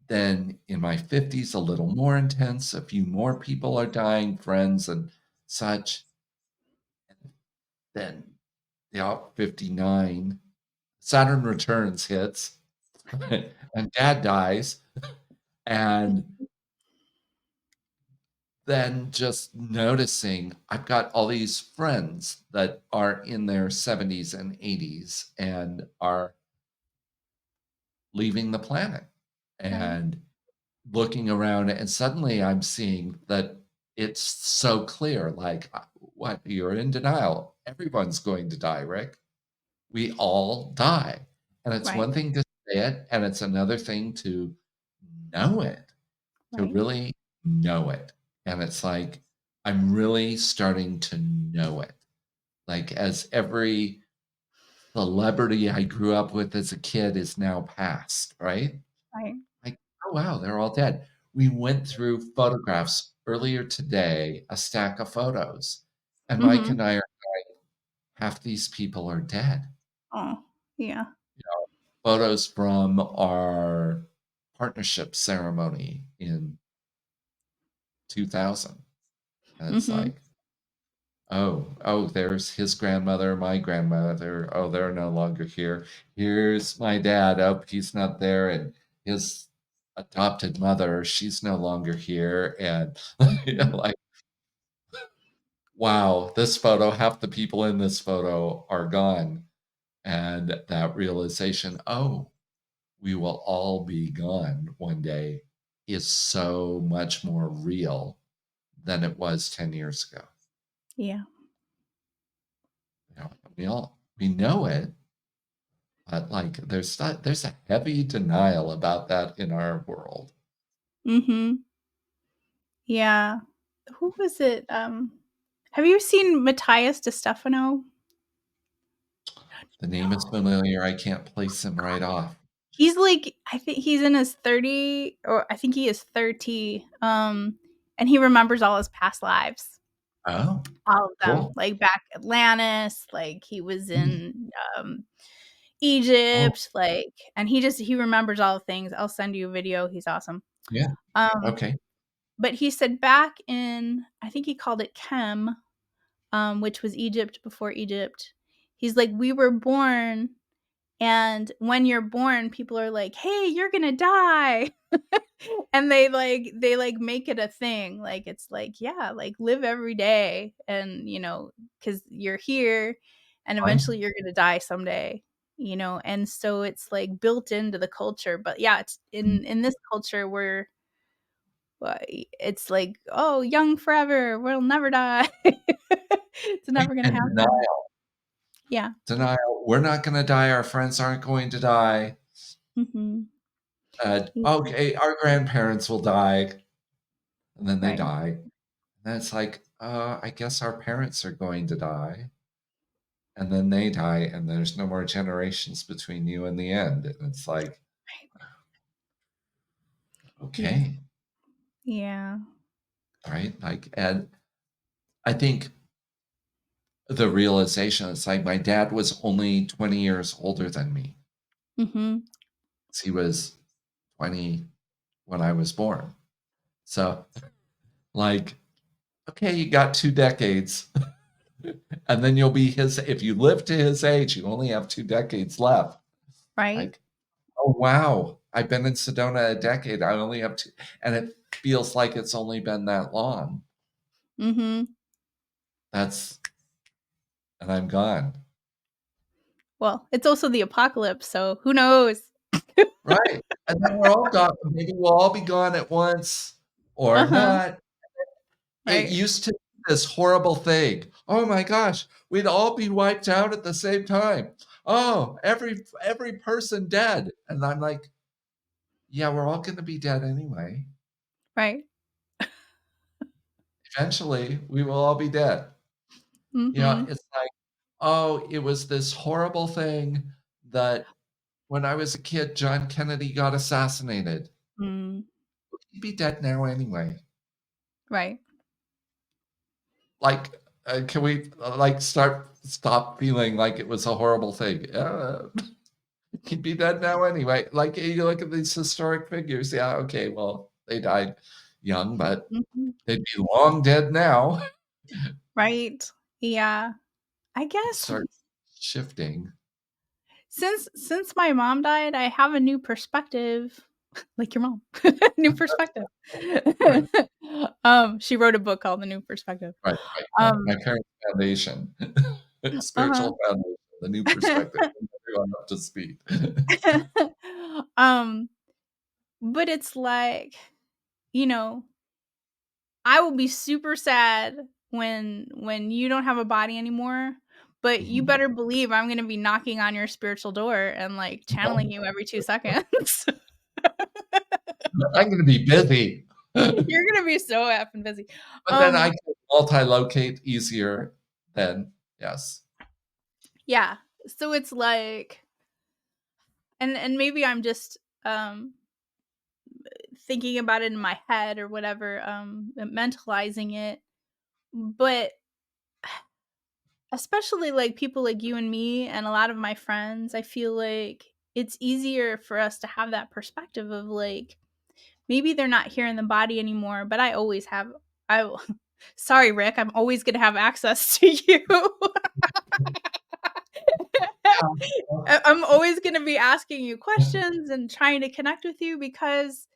Then in my 50s, a little more intense, a few more people are dying, friends and such. Then, yeah, 59, Saturn returns hits, and dad dies, and then just noticing I've got all these friends that are in their 70s and 80s and are leaving the planet, right, and looking around, and suddenly I'm seeing that it's so clear, like, "What? You're in denial. Everyone's going to die, Rick. We all die." And it's right, one thing to say it, and it's another thing to know it, to right, really know it. And it's like, I'm really starting to know it. Like, as every celebrity I grew up with as a kid is now past, right? right. Like, "Oh, wow, they're all dead." We went through photographs earlier today, a stack of photos, and Mike Mhm. and I are half these people are dead. Oh, yeah. You know, photos from our partnership ceremony in 2000, and it's Mhm, like, "Oh, there's his grandmother, my grandmother. Oh, they're no longer here. Here's my dad. Oh, he's not there, and his adopted mother, she's no longer here," and, you mhm. know, like, wow, this photo, half the people in this photo are gone. And that realization, oh, we will all be gone one day, is so much more real than it was 10 years ago. Yeah. You know, we know it, but like there's a heavy denial about that in our world. Mhm. Yeah. Who was it? Have you seen Matthias Stefano? The name is No. familiar. I can't place him right off. He's like I think he's in his 30 or I think he is 30, and he remembers all his past lives. Oh, All of them, cool. like back Atlantis, like he was Mm. in, Oh, Egypt, like and he remembers all the things. I'll send you a video, he's awesome. yeah. Um, Okay. but he said back in I think he called it Chem, which was Egypt before Egypt. He's like, "We were born, and when you're born, people are like, 'Hey, you're gonna die.'" And they make it a thing, like, it's like, yeah, like, live every day and, because 'cause you're here and Right. eventually you're gonna die someday, and so it's, like, built into the culture, but yeah, it's Mm. in this culture where, it's like, "Oh, young forever, we'll never die." It's Right. never gonna And happen. Yeah. denial. We're not going to die. Our friends aren't going to die. Mhm. Yeah, Okay, our grandparents will die, and then they right, die. And then it's like, I guess our parents are going to die, and then they die, and there's no more generations between you and the end. And it's like, right. Yeah. okay, Yeah. right? Like, and I think the realization is like my dad was only 20 years older than me. Mhm. He was 20 when I was born. So, like, okay, you got 2 decades. And then you'll be his if you live to his age, you only have 2 decades left. Right? Like, oh, wow. I've been in Sedona a decade. I only have 2, and it feels like it's only been that long. Mhm. That's and I'm gone. Well, it's also the apocalypse, so who knows? Right, and then we're all gone. Maybe we'll all be gone at once or Uh-huh. not. It Right. used to be this horrible thing. Oh my gosh, we'd all be wiped out at the same time. Oh, every person dead, and I'm like, "Yeah, we're all gonna be dead anyway. Right. Eventually, we will all be dead." Mhm. It's like, "Oh, it was this horrible thing that when I was a kid, John Kennedy got assassinated. Mm. He'd be dead now anyway." Right. Like, can we, like, stop feeling like it was a horrible thing? He'd be dead now anyway. Like, you look at these historic figures, yeah, okay, well, they died young, but Mhm. they'd be long dead now. Right. Yeah. I It guess starts shifting. since my mom died, I have a new perspective, like your mom. New perspective. Right, She wrote a book called The New Perspective. right, right. My Um parents' foundation, Uh-huh. spiritual foundation, the new perspective, bring everyone up to speed. Um, but it's like, you know, I will be super sad when you don't have a body anymore, but you Mhm. better believe I'm gonna be knocking on your spiritual door and, like, channeling you every 2 seconds. I'm gonna be busy. You're gonna be so effing busy. But then I Um, can multi-locate easier then, yes. yeah, so it's like and maybe I'm just, thinking about it in my head or whatever, mentalizing it, but especially, like, people like you and me and a lot of my friends, I feel like it's easier for us to have that perspective of, like, maybe they're not here in the body anymore, but I always have I will sorry, Rick, I'm always gonna have access to you. Yeah. I'm always gonna be asking you questions and trying to connect with you because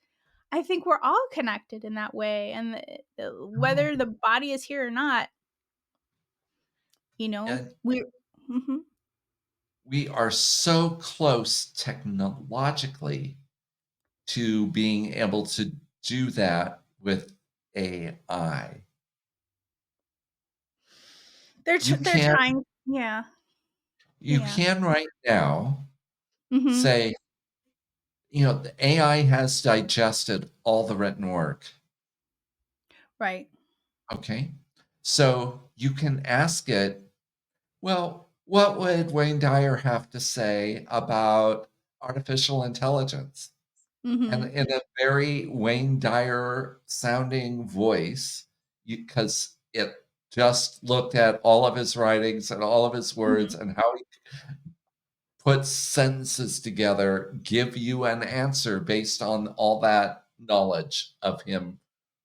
I think we're all connected in that way, and whether the body is here or not, And we're mhm, we are so close technologically to being able to do that with AI. You they're can trying yeah, you yeah, can right now mhm, say, the AI has digested all the written work, right, okay? So you can ask it, well, what would Wayne Dyer have to say about artificial intelligence? And mhm, in a very Wayne Dyer sounding voice, because it just looked at all of his writings and all of his words mhm, and how he puts sentences together, give you an answer based on all that knowledge of him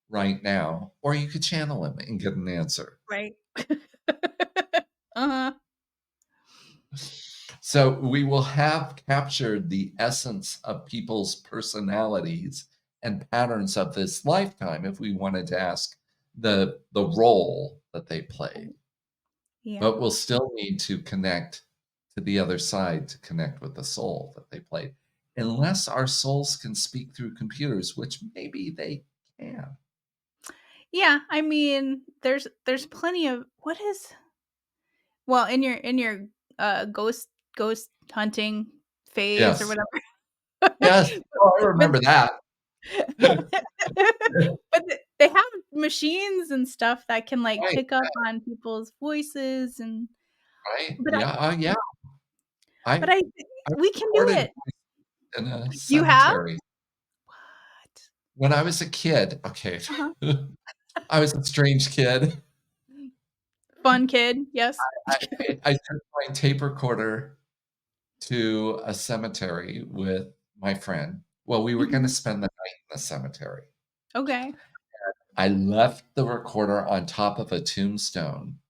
right now. Or you could channel him and get an answer. right. Uh-huh, So we will have captured the essence of people's personalities and patterns of this lifetime if we wanted to ask the role that they played. yeah. But we'll still need to connect to the other side to connect with the soul that they played. Unless our souls can speak through computers, which maybe they can. Yeah, I mean, there's plenty of what is well, in your, ghost hunting phase or Yes. whatever. Yes. Oh, I But remember that. but they have machines and stuff that can, like, Right, pick up on people's voices and right. but I Yeah, yeah. but I I I we can do recorded it. in a You have? cemetery. What? When I was a kid, okay, Uh-huh. I was a strange kid. Fun kid, yes. I took my tape recorder to a cemetery with my friend. Well, we were gonna Mhm. spend the night in the cemetery. Okay. I left the recorder on top of a tombstone,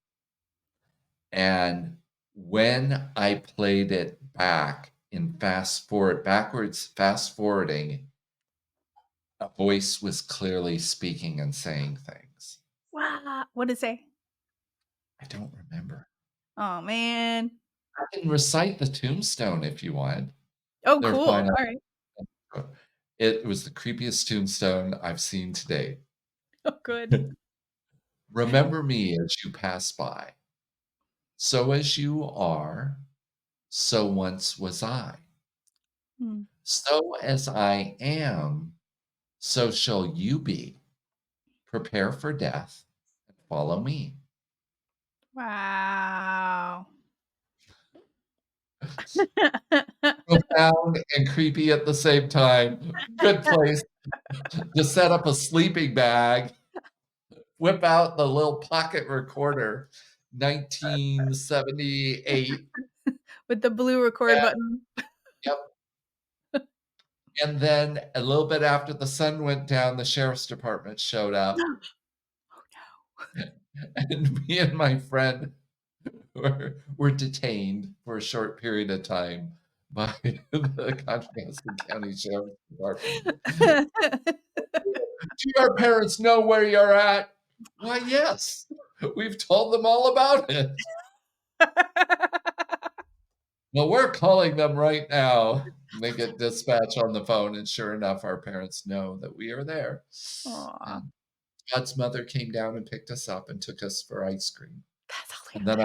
and when I played it back, in fast forwarding, a voice was clearly speaking and saying things. Wow. What'd it say? I don't remember. Oh, man. I can recite the tombstone if you want. Oh, They're cool. fine. Alright. It was the creepiest tombstone I've seen to date. Oh, good. Remember me as you pass by. So as you are, so once was I. Hmm. So as I am, so shall you be. Prepare for death and follow me. Wow. Profound and creepy at the same time. Good place to set up a sleeping bag, whip out the little pocket recorder, 1978. With the blue record And button. yep, and then a little bit after the sun went down, the sheriff's department showed up, and me and my friend were detained for a short period of time by the Contra Costa County Sheriff's Department. Do your parents know where you're at? Why, yes. We've told them all about it. Well, we're calling them right now. They get dispatch on the phone, and sure enough, our parents know that we are there. Aw, And God's mother came down and picked us up and took us for ice cream. that's And then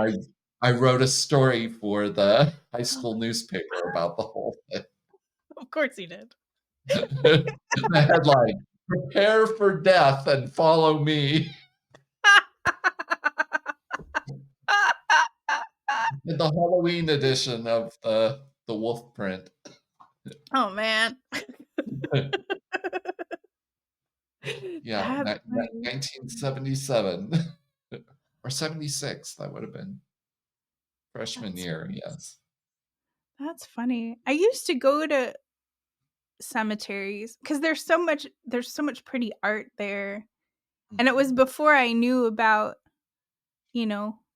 I wrote a story for the high school hilarious. newspaper about the whole thing. Of course he did. The headline, "Prepare for death and follow me." In the Halloween edition of the wolf print. Oh, man. Yeah, That's funny. 1977 or 76, that would have been freshman That's year, yes. that's funny. I used to go to cemeteries because there's so much pretty art there, and it was Mhm. before I knew about,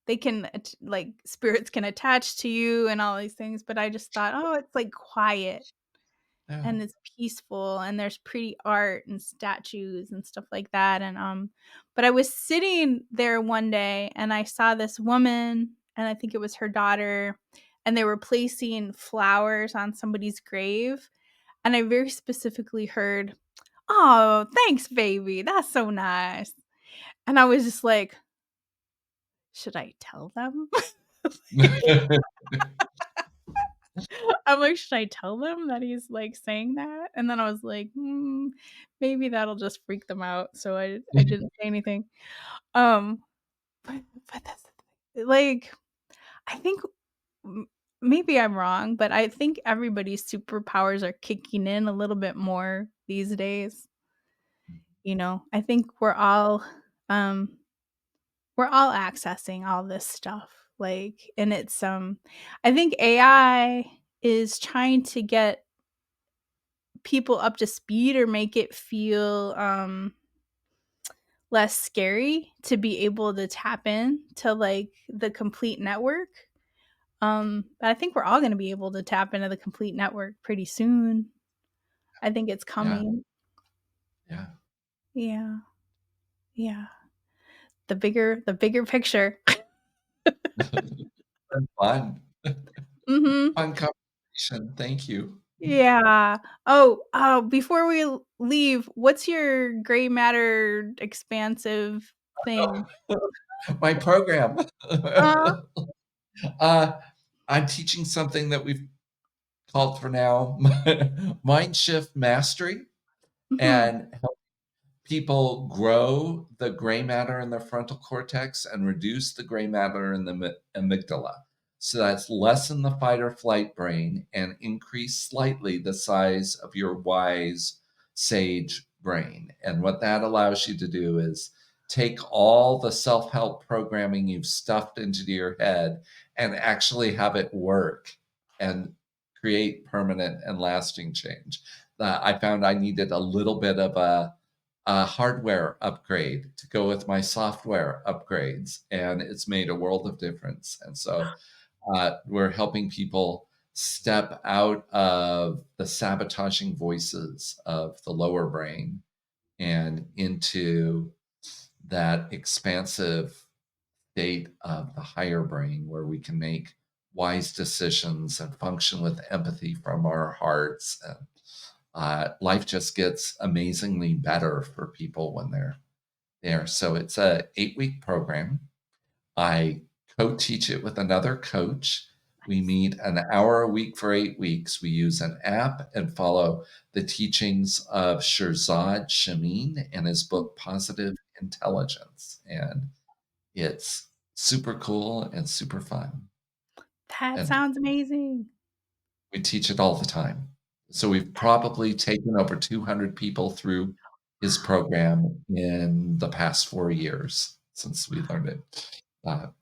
they can like spirits can attach to you and all these things, but I just thought, "Oh, it's, like, quiet Yeah. and it's peaceful and there's pretty art and statues and stuff like that," and, but I was sitting there one day and I saw this woman, and I think it was her daughter, and they were placing flowers on somebody's grave, and I very specifically heard, "Oh, thanks, baby. That's so nice." And I was just like, "Should I tell them?" I'm like, "Should I tell them that he's, like, saying that?" And then I was like, maybe that'll just freak them out." So I didn't say anything. Um, but that's like, I think m maybe I'm wrong, but I think everybody's superpowers are kicking in a little bit more these days. I think um we're all accessing all this stuff, like, and I think AI is trying to get people up to speed or make it feel, less scary to be able to tap in to, like, the complete network, but I think we're all gonna be able to tap into the complete network pretty soon. I think it's Yeah, coming. yeah. Yeah, yeah. The bigger picture. Been fun. Mhm. Fun conversation, thank you. Yeah. Oh, before we leave, what's your gray matter expansive thing? My program. Uh, Uh, I'm teaching something that we've called for now Mind Shift Mastery, mhm. and people grow the gray matter in their frontal cortex and reduce the gray matter in the amygdala. So that's lessen the fight or flight brain and increase slightly the size of your wise sage brain. And what that allows you to do is take all the self help programming you've stuffed into your head and actually have it work and create permanent and lasting change. I found I needed a little bit of a hardware upgrade to go with my software upgrades, and it's made a world of difference. And so we're helping people step out of the sabotaging voices of the lower brain and into that expansive state of the higher brain where we can make wise decisions and function with empathy from our hearts. And life just gets amazingly better for people when they're there. So it's a 8-week program. I co-teach it with another coach. We Nice. meet an hour a week for 8 weeks. We use an app and follow the teachings of Shirzad Shamin and his book Positive Intelligence. And it's super cool and super fun. That And sounds amazing. we teach it all the time. So we've probably taken over 200 people through his program in the past 4 years since we learned it.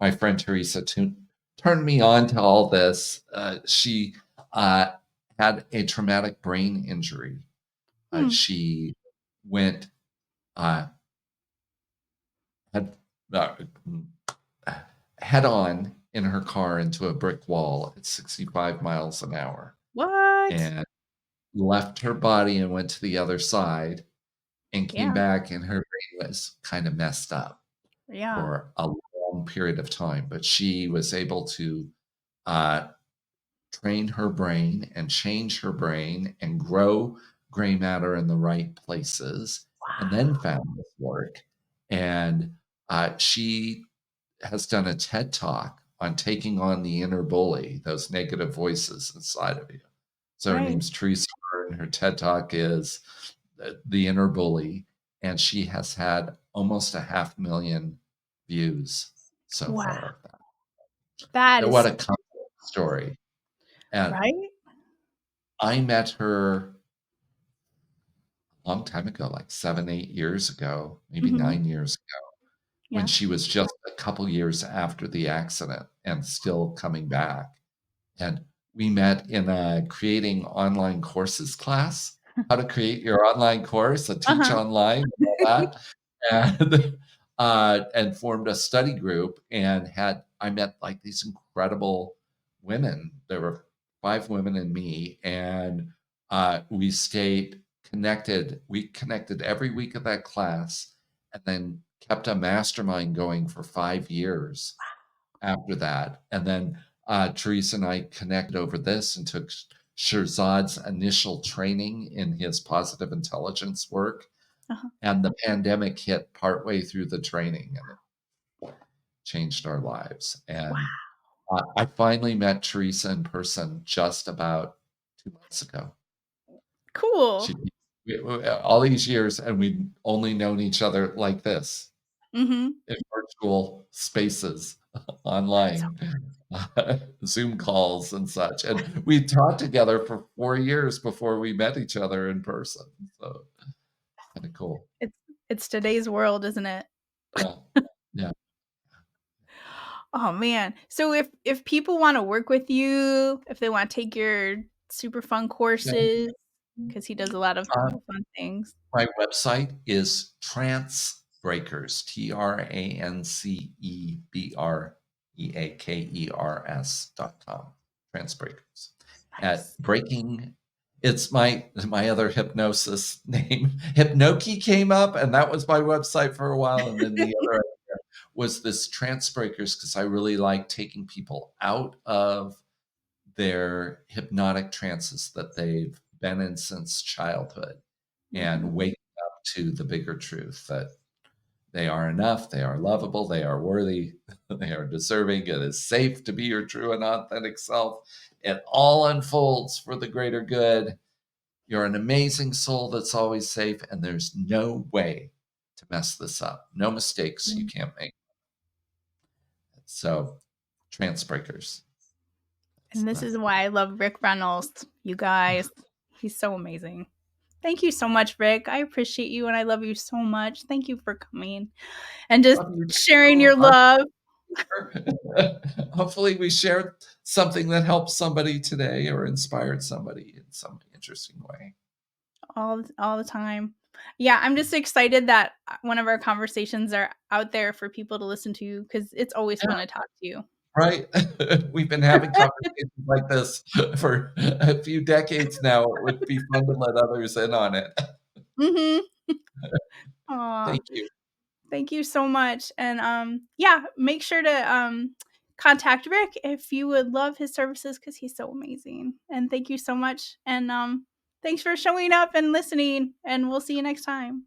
My friend Teresa turned me on to all this. She uh, had a traumatic brain injury. Hmm. She went uh, had uh, head on in her car into a brick wall at 65 miles an hour What? and left her body and went to the other side and came Yeah. back, and her brain was kind of messed up Yeah. for a long period of time. But she was able to uh, train her brain and change her brain and grow gray matter in the right places, and then Wow. found this work. And she has done a TED talk on taking on the inner bully, those negative voices inside of you. So her Right. name's Teresa, and her TED talk is the inner bully, and she has had almost a 500,000 views so Wow. far. That What is a comeback story! And right? I met her a long time ago, like 7, 8 years ago, maybe Mhm. 9 years ago, when Yeah. she was just a couple years after the accident and still coming back. And we met in a creating online courses class, how to create your online course, teach Uh-huh. online, and all that, and and formed a study group and had I met like these incredible women. There were 5 women and me, and we stayed connected. We connected every week of that class, and then kept a mastermind going for 5 years after that. And then Teresa and I connected over this and took Shirzad's initial training in his positive intelligence work. Uh-huh. And the pandemic hit partway through the training and it changed our lives. Wow. And I finally met Teresa in person just about 2 months ago. Cool. She, all these years, and we've only known each other like this Mhm. in virtual spaces That's online, Zoom calls and such. And we taught together for 4 years before we met each other in person. So kind of cool. it's today's world, isn't it? Yeah. Yeah. Oh, man. So if people wanna work with you, if they wanna take your super fun Yeah. courses, because he does a lot of Uh, fun things. my website is Trance Breakers, Trancebreakers.com. Trance Breakers. At Nice. breaking, it's my other hypnosis name. Hypnoki came up, and that was my website for a while. And then the other was this Trance Breakers because I really like taking people out of their hypnotic trances that they've been in since childhood Mhm. and waking up to the bigger truth that they are enough, they are lovable, they are worthy, they are deserving, it is safe to be your true and authentic self. It all unfolds for the greater good. You're an amazing soul that's always safe, and there's no way to mess this up. No mistakes you Mm. can't make. So, trance breakers. That's And this the is why I love Rick Reynolds, you guys. He's so amazing. Thank you so much, Rick. I appreciate you and I love you so much. Thank you for coming and just love you sharing too. your love Hopefully, we shared something that helped somebody today or inspired somebody in some interesting way. all the time. Yeah, I'm just excited that one of our conversations are out there for people to listen to because it's always Yeah, fun to talk to you. Right? We've been having conversations like this for a few decades now. It would be fun to let others in on it. Mhm. Aw. Thank you. Thank you so much, and, yeah, make sure to, contact Rick if you would love his services because he's so amazing, and thank you so much, and, thanks for showing up and listening, and we'll see you next time.